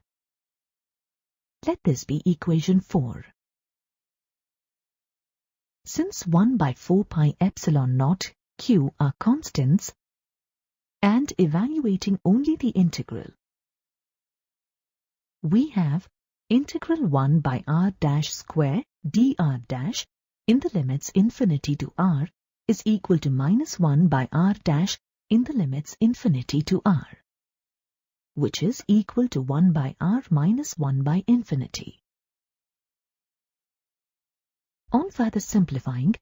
Let this be equation 4. Since 1 by 4 pi epsilon naught Q are constants, and evaluating only the integral, we have integral 1 by r' square dr' in the limits infinity to r is equal to -1 by r' in the limits infinity to r, which is equal to 1 by r minus 1 by infinity. On further simplifying,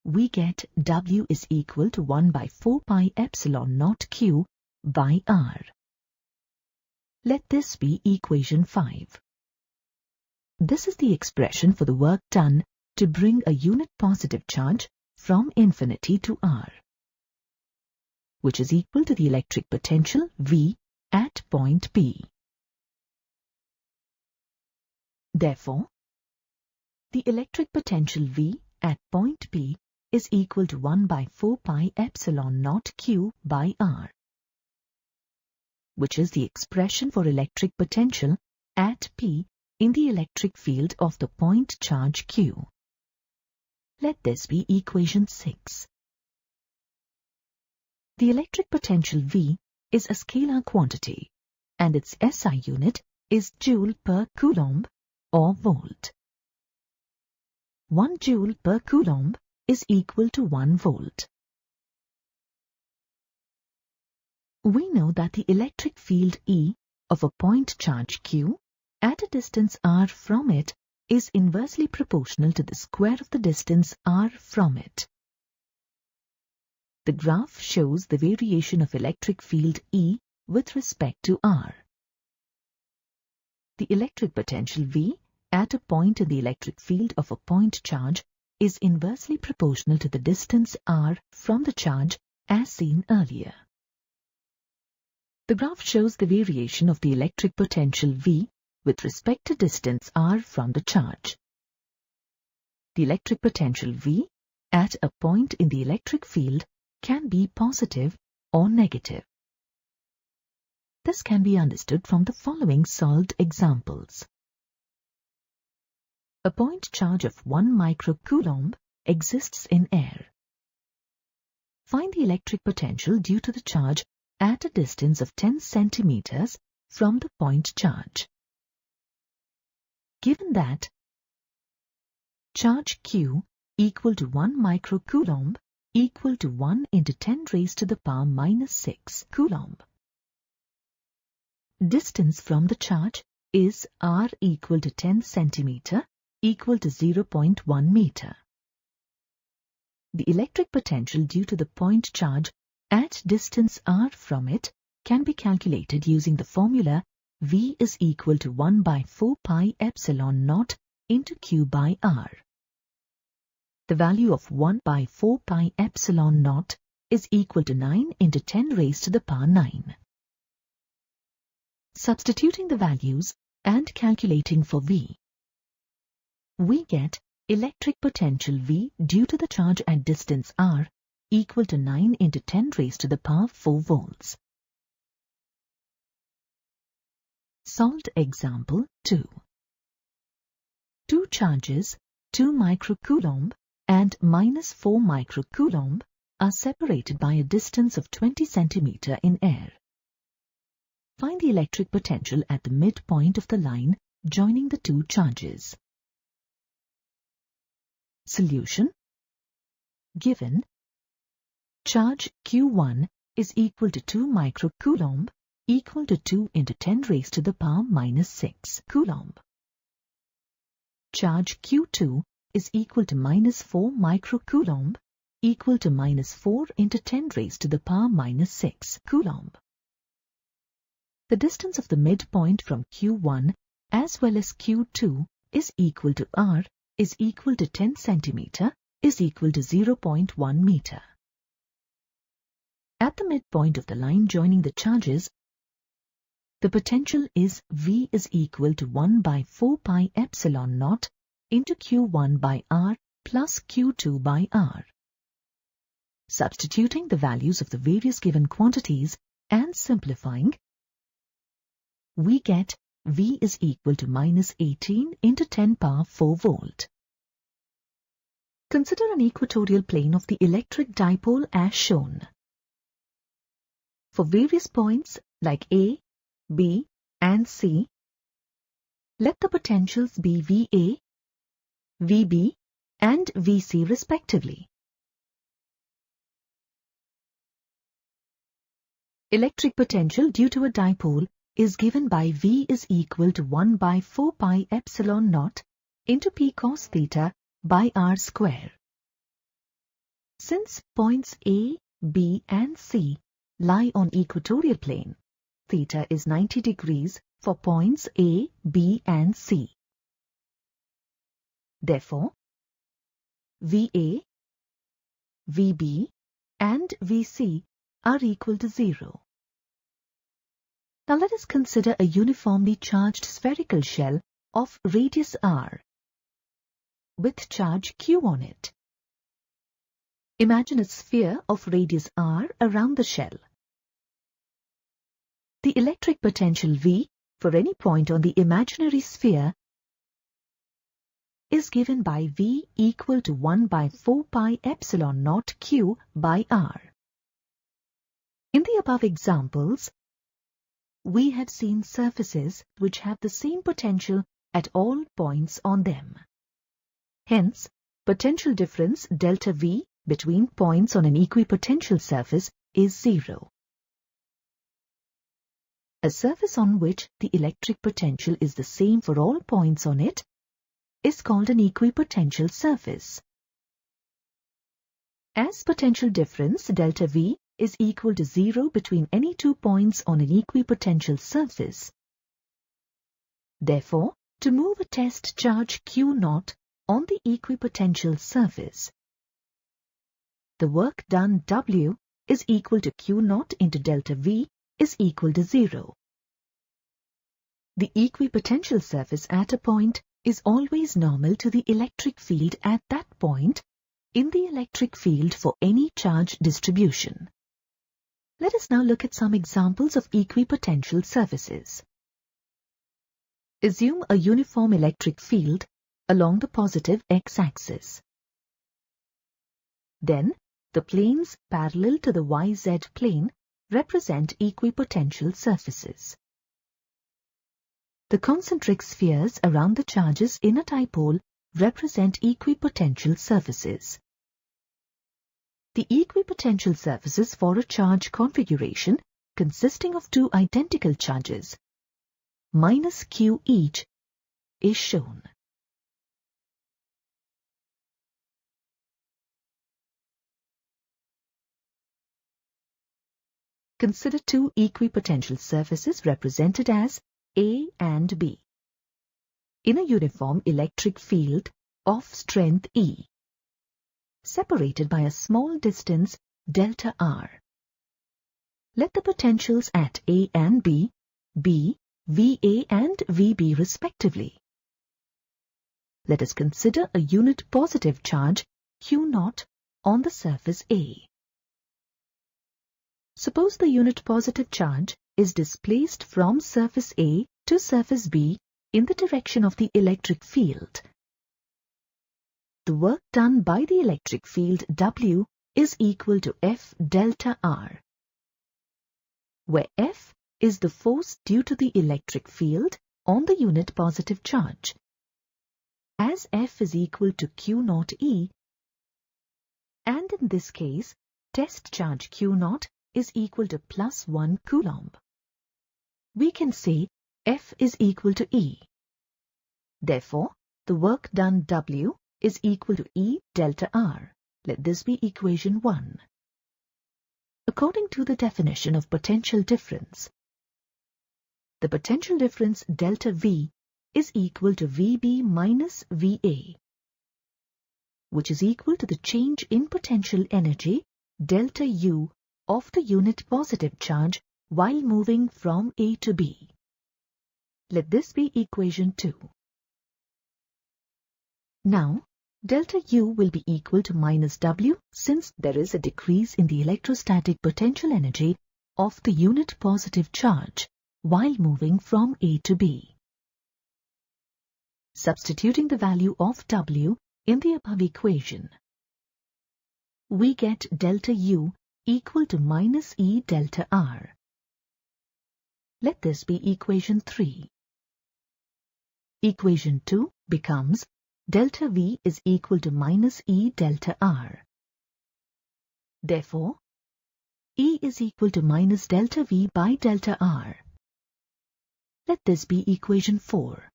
we get W is equal to 1 by 4 pi epsilon naught Q by r. Let this be equation 5. This is the expression for the work done to bring a unit positive charge from infinity to r, which is equal to the electric potential V at point P. Therefore, the electric potential V at point P is equal to 1 by 4 pi epsilon naught Q by r, which is the expression for electric potential at P in the electric field of the point charge Q. Let this be equation 6. The electric potential V is a scalar quantity, and its SI unit is joule per coulomb or volt. 1 joule per coulomb is equal to 1 volt. We know that the electric field E of a point charge Q at a distance r from it is inversely proportional to the square of the distance r from it. The graph shows the variation of electric field E with respect to r. The electric potential V at a point in the electric field of a point charge is inversely proportional to the distance r from the charge as seen earlier. The graph shows the variation of the electric potential V with respect to distance r from the charge. The electric potential V at a point in the electric field can be positive or negative. This can be understood from the following solved examples. A point charge of 1 microcoulomb exists in air. Find the electric potential due to the charge at a distance of 10 centimeters from the point charge. Given that charge Q equal to 1 microcoulomb equal to 1 into 10 raised to the power minus 6 coulomb. Distance from the charge is r equal to 10 centimeter equal to 0.1 meter. The electric potential due to the point charge at distance r from it can be calculated using the formula V is equal to 1 by 4 pi epsilon naught into Q by r. The value of 1 by 4 pi epsilon naught is equal to 9 into 10 raised to the power 9. Substituting the values and calculating for V, we get electric potential V due to the charge at distance r equal to 9 into 10 raised to the power 4 volts. Solved example 2. Two charges, 2 microcoulomb and minus 4 microcoulomb, are separated by a distance of 20 centimeter in air. Find the electric potential at the midpoint of the line joining the two charges. Solution. Given charge Q1 is equal to 2 microcoulomb equal to 2 into 10 raised to the power minus 6 coulomb. Charge Q2 is equal to minus 4 microcoulomb equal to minus 4 into 10 raised to the power minus 6 coulomb. The distance of the midpoint from Q1 as well as Q2 is equal to r is equal to 10 centimeter is equal to 0.1 meter. At the midpoint of the line joining the charges, the potential is V is equal to 1 by 4 pi epsilon naught into Q1 by r plus Q2 by r. Substituting the values of the various given quantities and simplifying, we get V is equal to minus 18 into 10 power 4 volt. Consider an equatorial plane of the electric dipole as shown. For various points like A, B and C, let the potentials be VA, VB and VC respectively. Electric potential due to a dipole is given by V is equal to 1 by 4 pi epsilon naught into P cos theta by r square. Since points A, B and C lie on equatorial plane, theta is 90 degrees for points A, B and C. Therefore, VA, VB and VC are equal to 0. Now let us consider a uniformly charged spherical shell of radius r with charge Q on it. Imagine a sphere of radius r around the shell. The electric potential V for any point on the imaginary sphere is given by V equal to 1 by 4 pi epsilon naught Q by R. In the above examples, we have seen surfaces which have the same potential at all points on them. Hence, potential difference delta V between points on an equipotential surface is 0. A surface on which the electric potential is the same for all points on it is called an equipotential surface. As potential difference delta V is equal to 0 between any 2 points on an equipotential surface, therefore, to move a test charge Q0 on the equipotential surface, the work done W is equal to Q0 into delta V is equal to 0. The equipotential surface at a point is always normal to the electric field at that point in the electric field for any charge distribution. Let us now look at some examples of equipotential surfaces. Assume a uniform electric field along the positive x-axis. Then, the planes parallel to the YZ plane represent equipotential surfaces. The concentric spheres around the charges in a dipole represent equipotential surfaces. The equipotential surfaces for a charge configuration consisting of 2 identical charges, minus Q each, is shown. Consider 2 equipotential surfaces represented as A and B in a uniform electric field of strength E, separated by a small distance delta R. Let the potentials at A and B be VA and VB respectively. Let us consider a unit positive charge Q0 on the surface A. Suppose the unit positive charge is displaced from surface A to surface B in the direction of the electric field. The work done by the electric field W is equal to F delta R, where F is the force due to the electric field on the unit positive charge. As F is equal to Q0 E, and in this case, test charge Q0 is equal to plus 1 coulomb, we can say F is equal to E. Therefore, the work done W is equal to E delta R. Let this be equation 1. According to the definition of potential difference, the potential difference delta V is equal to VB minus VA, which is equal to the change in potential energy delta U of the unit positive charge while moving from A to B. Let this be equation 2. Now, delta U will be equal to minus W since there is a decrease in the electrostatic potential energy of the unit positive charge while moving from A to B. Substituting the value of W in the above equation, we get delta U equal to minus E delta R. Let this be equation 3. Equation 2 becomes delta V is equal to minus E delta R. Therefore, E is equal to minus delta V by delta R. Let this be equation 4.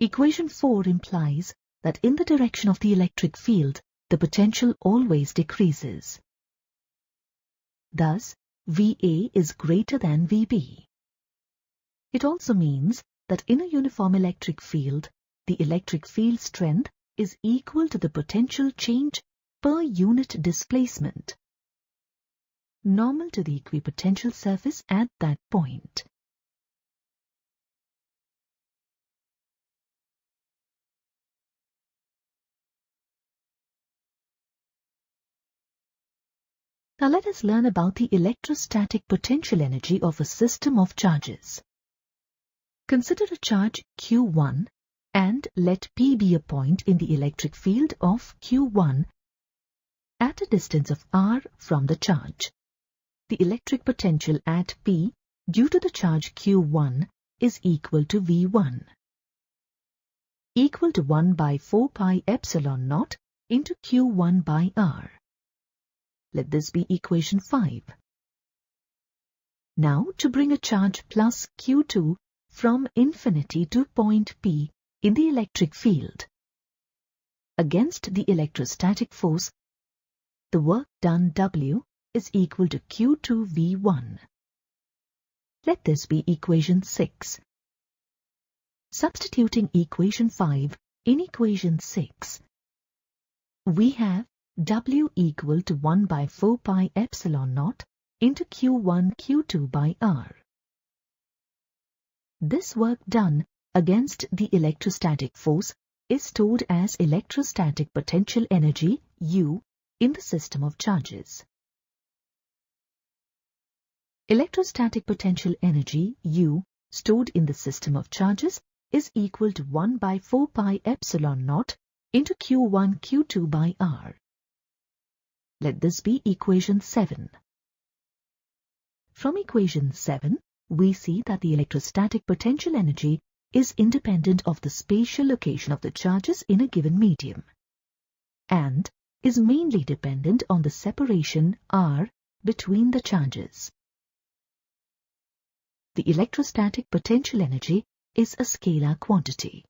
Equation 4 implies that in the direction of the electric field, the potential always decreases. Thus, VA is greater than VB. It also means that in a uniform electric field, the electric field strength is equal to the potential change per unit displacement, normal to the equipotential surface at that point. Now let us learn about the electrostatic potential energy of a system of charges. Consider a charge Q1 and let P be a point in the electric field of Q1 at a distance of r from the charge. The electric potential at P due to the charge Q1 is equal to V1, equal to 1 by 4 pi epsilon naught into Q1 by r. Let this be equation 5. Now, to bring a charge plus Q2 from infinity to point P in the electric field against the electrostatic force, the work done W is equal to Q2 V1. Let this be equation 6. Substituting equation 5 in equation 6, we have W equal to 1 by 4 pi epsilon naught into Q1 Q2 by r. This work done against the electrostatic force is stored as electrostatic potential energy U in the system of charges. Electrostatic potential energy U stored in the system of charges is equal to 1 by 4 pi epsilon naught into Q1 Q2 by r. Let this be equation 7. From equation 7, we see that the electrostatic potential energy is independent of the spatial location of the charges in a given medium and is mainly dependent on the separation r between the charges. The electrostatic potential energy is a scalar quantity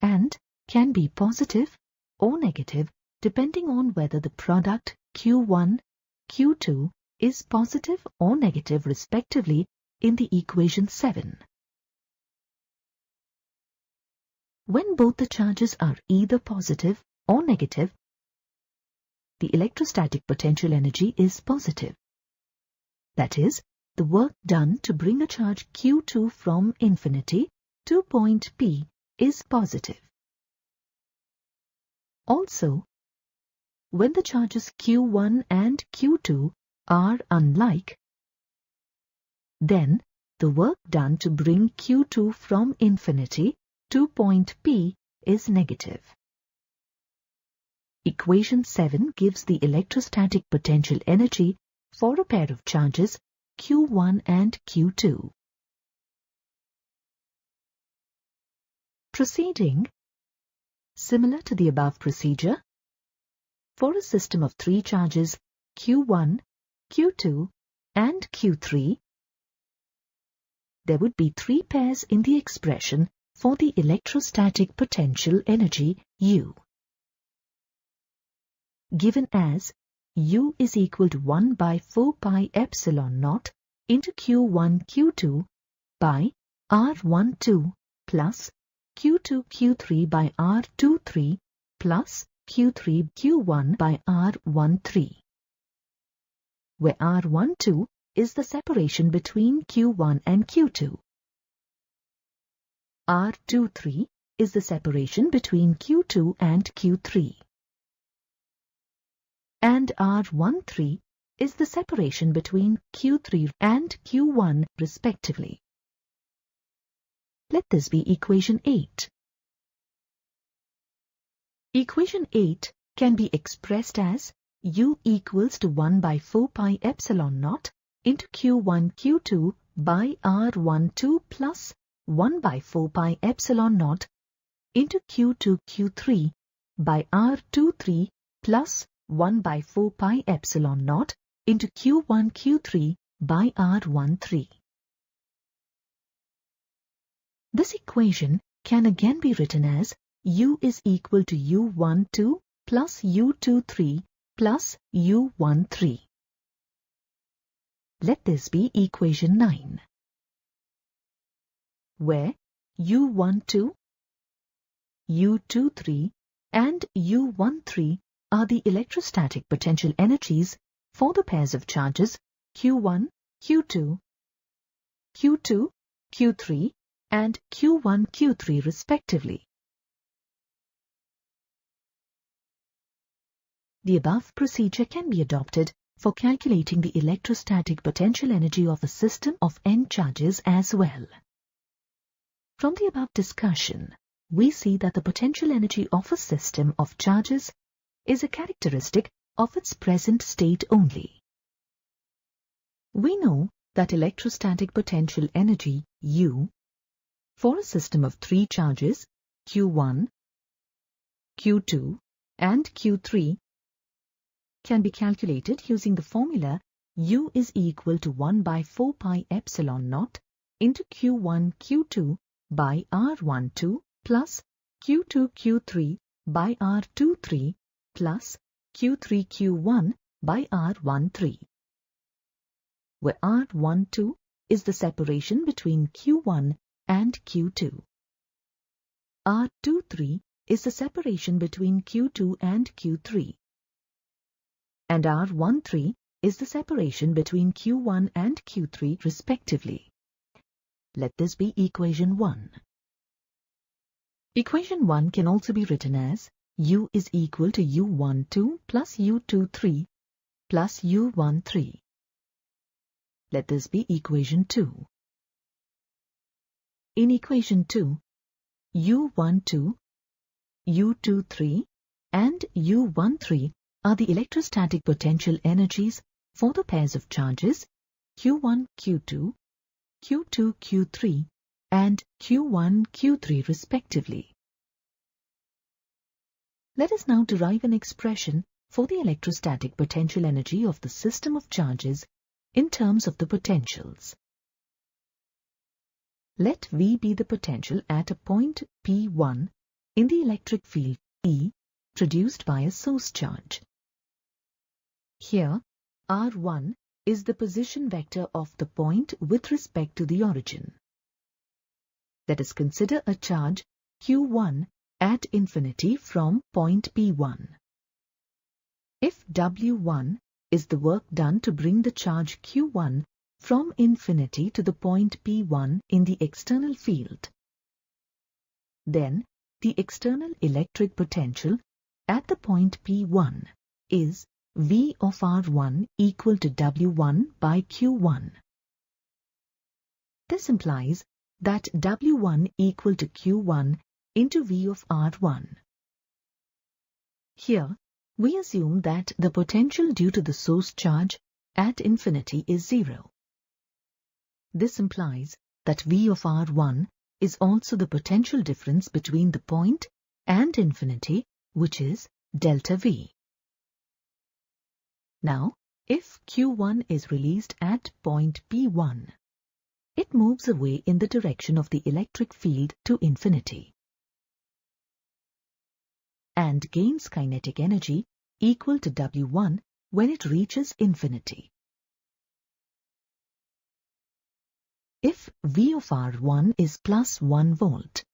and can be positive or negative depending on whether the product Q1, Q2 is positive or negative respectively in the equation 7. When both the charges are either positive or negative, the electrostatic potential energy is positive. That is, the work done to bring a charge Q2 from infinity to point P is positive. Also, when the charges Q1 and Q2 are unlike, then the work done to bring Q2 from infinity to point P is negative. Equation 7 gives the electrostatic potential energy for a pair of charges Q1 and Q2. Proceeding similar to the above procedure, for a system of 3 charges Q1, Q2 and Q3, there would be 3 pairs in the expression for the electrostatic potential energy U, given as U is equal to 1 by 4 pi epsilon naught into Q1 Q2 by R12 plus Q2 Q3 by R23 plus Q3 Q1 by R13, where R12 is the separation between Q1 and Q2. R23 is the separation between Q2 and Q3. And R13 is the separation between Q3 and Q1 respectively. Let this be equation 8. Equation 8 can be expressed as U equals to 1 by 4 pi epsilon naught into Q1 Q2 by R12 plus 1 by 4 pi epsilon naught into Q2 Q3 by R23 plus 1 by 4 pi epsilon naught into Q1 Q3 by R13. This equation can again be written as U is equal to U12 plus U23 plus U13. Let this be equation 9, where U12, U23 and U13 are the electrostatic potential energies for the pairs of charges Q1, Q2, Q2, Q3 and Q1, Q3 respectively. The above procedure can be adopted for calculating the electrostatic potential energy of a system of n charges as well. From the above discussion, we see that the potential energy of a system of charges is a characteristic of its present state only. We know that electrostatic potential energy U for a system of 3 charges Q1, Q2 and Q3 can be calculated using the formula U is equal to 1 by 4 pi epsilon naught into Q1 Q2 by R12 plus Q2 Q3 by R23 plus Q3 Q1 by R13, where R12 is the separation between Q1 and Q2. R23 is the separation between Q2 and Q3. And R13 is the separation between Q1 and Q3 respectively. Let this be equation 1. Equation 1 can also be written as U is equal to U12 plus U23 plus U13. Let this be equation 2. In equation 2, U12, U23 and U13 are the electrostatic potential energies for the pairs of charges Q1, Q2, Q2, Q3 and Q1, Q3 respectively. Let us now derive an expression for the electrostatic potential energy of the system of charges in terms of the potentials. Let V be the potential at a point P1 in the electric field E produced by a source charge. Here, R1 is the position vector of the point with respect to the origin. Let us consider a charge Q1 at infinity from point P1. If W1 is the work done to bring the charge Q1 from infinity to the point P1 in the external field, then the external electric potential at the point P1 is V of R1 equal to W1 by Q1. This implies that W1 equal to Q1 into V of R1. Here, we assume that the potential due to the source charge at infinity is 0. This implies that V of R1 is also the potential difference between the point and infinity, which is delta V. Now, if Q1 is released at point P1, it moves away in the direction of the electric field to infinity and gains kinetic energy equal to W1 when it reaches infinity. If V of R1 is plus 1 volt,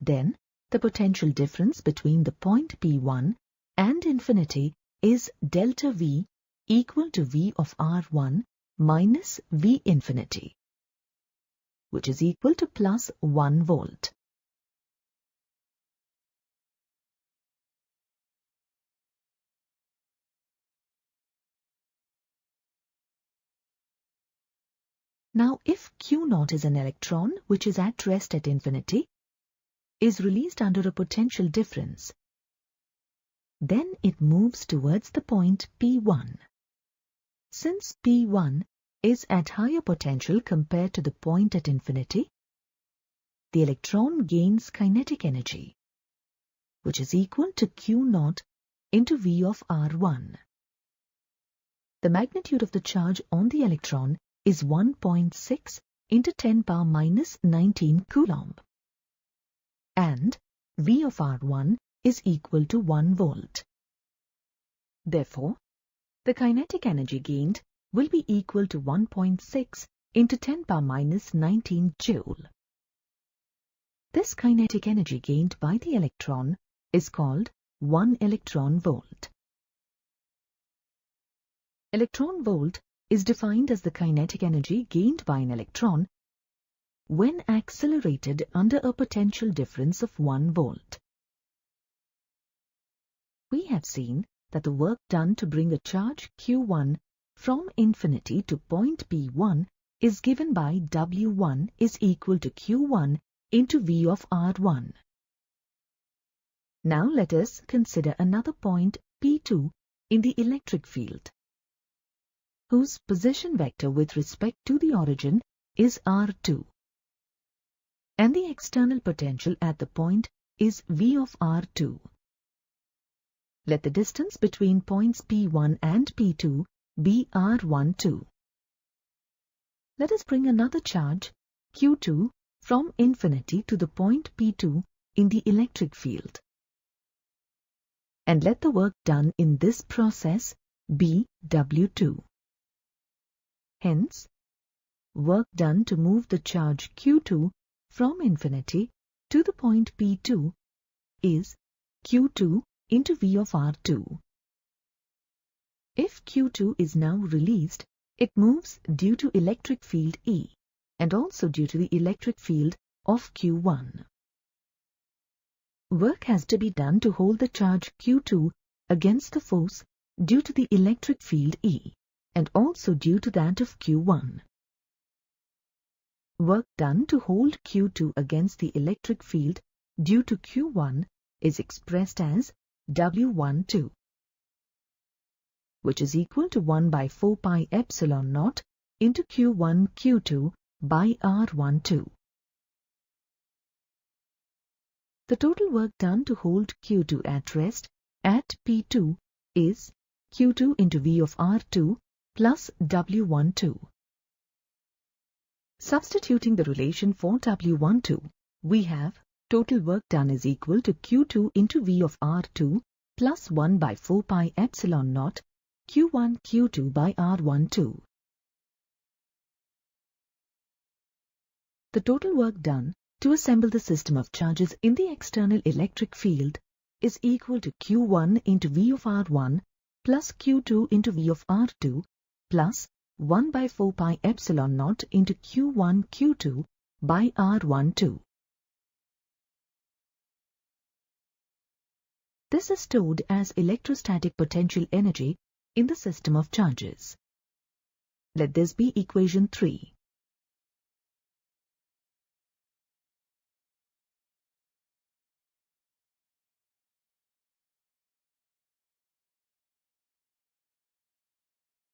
then the potential difference between the point P1 and infinity is delta V equal to V of R1 minus V infinity, which is equal to plus 1 volt. Now, if Q0 is an electron which is at rest at infinity, is released under a potential difference, then it moves towards the point P1. Since P1 is at higher potential compared to the point at infinity, the electron gains kinetic energy, which is equal to Q0 into V of R1. The magnitude of the charge on the electron is 1.6 into 10 power minus 19 coulomb, and V of R1 is equal to 1 volt. Therefore, the kinetic energy gained will be equal to 1.6 into 10 power minus 19 joule. This kinetic energy gained by the electron is called 1 electron volt. Electron volt is defined as the kinetic energy gained by an electron when accelerated under a potential difference of 1 volt. We have seen that the work done to bring a charge Q1 from infinity to point P1 is given by W1 is equal to Q1 into V of R1. Now let us consider another point P2 in the electric field, whose position vector with respect to the origin is R2, and the external potential at the point is V of R2. Let the distance between points P1 and P2 be R12. Let us bring another charge, Q2, from infinity to the point P2 in the electric field, and let the work done in this process be W2. Hence, work done to move the charge Q2 from infinity to the point P2 is Q2 into V of R2. If Q2 is now released, it moves due to electric field E and also due to the electric field of Q1. Work has to be done to hold the charge Q2 against the force due to the electric field E and also due to that of Q1. Work done to hold Q2 against the electric field due to Q1 is expressed as W12, which is equal to 1 by 4 pi epsilon naught into Q1 Q2 by R12. The total work done to hold Q2 at rest at P2 is Q2 into V of R2 plus W12. Substituting the relation for W12, we have total work done is equal to Q2 into V of R2 plus 1 by 4 pi epsilon naught Q1 Q2 by R12. The total work done to assemble the system of charges in the external electric field is equal to Q1 into V of R1 plus Q2 into V of R2 plus 1 by 4 pi epsilon naught into Q1 Q2 by R12. This is stored as electrostatic potential energy in the system of charges. Let this be equation 3.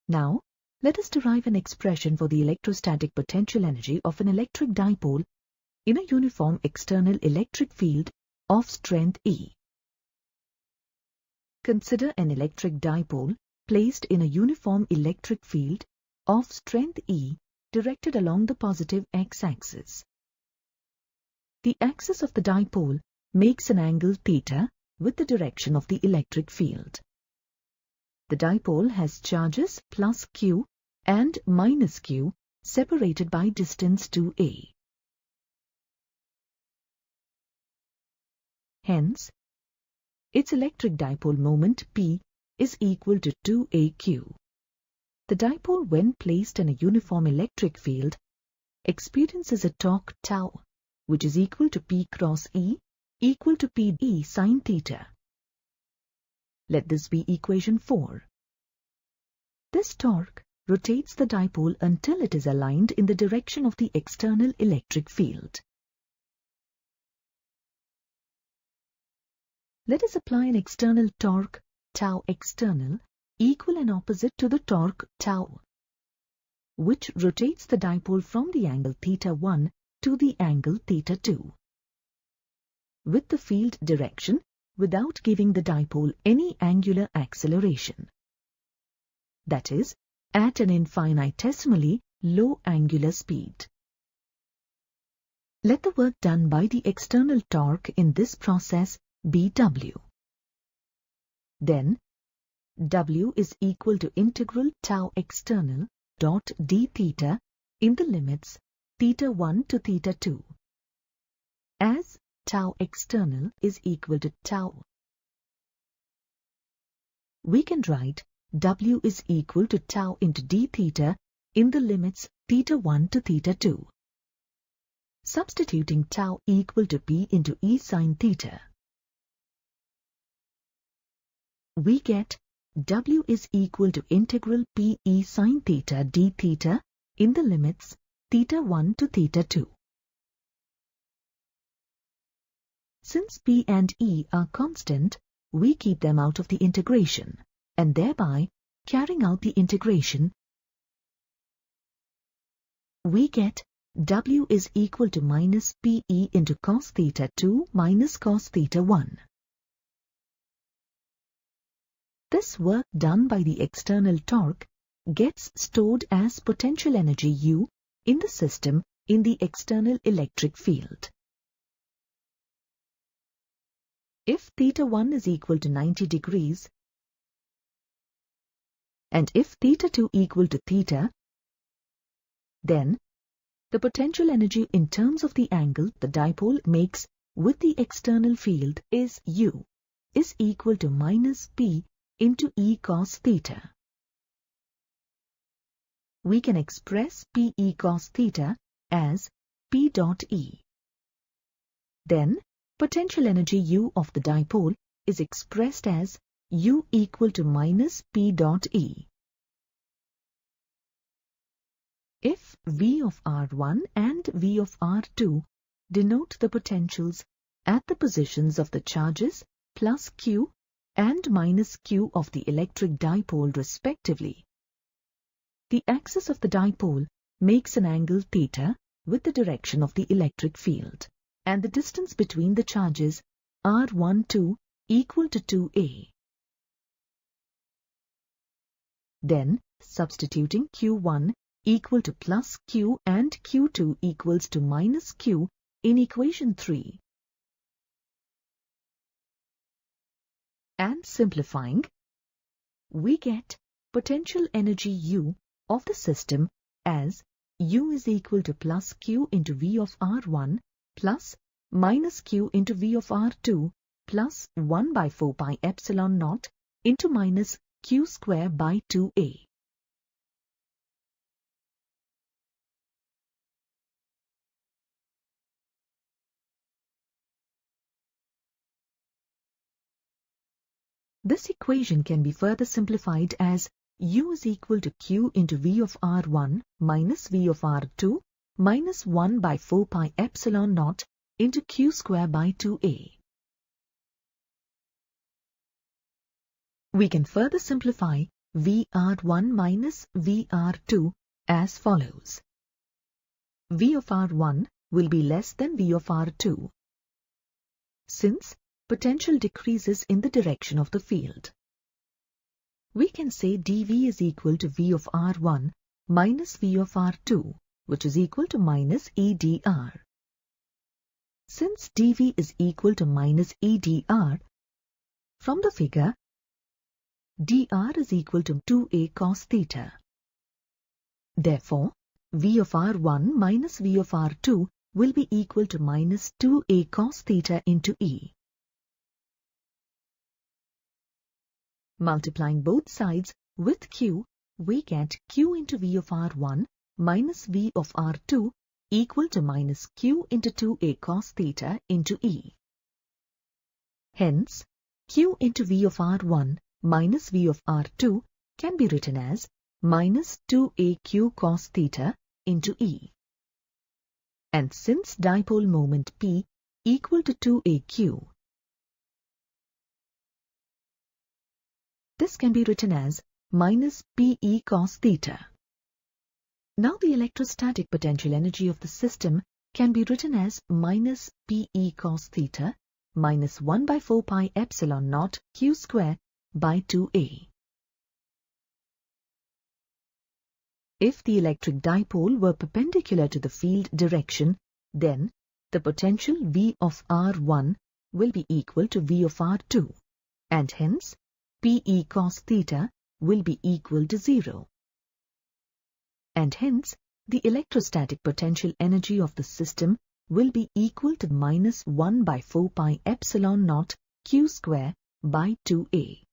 Now, let us derive an expression for the electrostatic potential energy of an electric dipole in a uniform external electric field of strength E. Consider an electric dipole placed in a uniform electric field of strength E directed along the positive x-axis. The axis of the dipole makes an angle theta with the direction of the electric field. The dipole has charges plus q and minus q separated by distance 2a. Hence, its electric dipole moment P is equal to 2aq. The dipole, when placed in a uniform electric field, experiences a torque tau, which is equal to P cross E equal to P E sin theta. Let this be equation 4. This torque rotates the dipole until it is aligned in the direction of the external electric field. Let us apply an external torque tau external equal and opposite to the torque tau, which rotates the dipole from the angle θ1 to the angle θ2, with the field direction without giving the dipole any angular acceleration. That is, at an infinitesimally low angular speed. Let the work done by the external torque in this process be W. Then, W is equal to integral tau external dot d theta in the limits θ1 to θ2, as tau external is equal to tau. We can write W is equal to tau into d theta in the limits θ1 to θ2. Substituting tau equal to P into E sin theta, we get W is equal to integral P E sin theta d theta in the limits θ1 to θ2. Since P and E are constant, we keep them out of the integration, and thereby, carrying out the integration, we get W is equal to minus PE into cos θ2 minus cos θ1. This work done by the external torque gets stored as potential energy U in the system in the external electric field. If θ1 is equal to 90 degrees and if θ2 equal to θ, then the potential energy in terms of the angle the dipole makes with the external field is U is equal to minus P into E cos θ. We can express PE cos θ as P dot E. Then, potential energy U of the dipole is expressed as U equal to minus P dot E. If V of R1 and V of R2 denote the potentials at the positions of the charges plus Q and minus Q of the electric dipole respectively, the axis of the dipole makes an angle θ with the direction of the electric field, and the distance between the charges R12 equal to 2a. Then, substituting Q1 equal to plus Q and Q2 equals to minus Q in equation 3. And simplifying, we get potential energy U of the system as U is equal to plus Q into V of R1 plus minus Q into V of R2 plus 1 by 4 pi epsilon naught into minus Q square by 2a. This equation can be further simplified as U is equal to Q into V of R1 minus V of R2 minus 1 by 4 pi epsilon naught into Q square by 2a. We can further simplify VR1 minus VR2 as follows. V of R1 will be less than V of R2, since potential decreases in the direction of the field. We can say dV is equal to V of R1 minus V of R2, which is equal to minus EdR. Since dV is equal to minus EdR, from the figure, dr is equal to 2a cos θ. Therefore, V of R1 minus V of R2 will be equal to minus 2a cos θ into E. Multiplying both sides with Q, we get Q into V of R1 minus V of R2 equal to minus Q into 2a cos θ into E. Hence, Q into V of R1 minus V of R2 can be written as minus 2aq cos θ into E. And since dipole moment P equal to 2aq, this can be written as minus PE cos θ. Now the electrostatic potential energy of the system can be written as minus PE cos θ minus 1 by 4 pi epsilon naught Q square by 2a. If the electric dipole were perpendicular to the field direction, then the potential V of R1 will be equal to V of R2, and hence PE cos θ will be equal to 0. And hence, the electrostatic potential energy of the system will be equal to minus 1 by 4 pi epsilon naught Q square by 2a.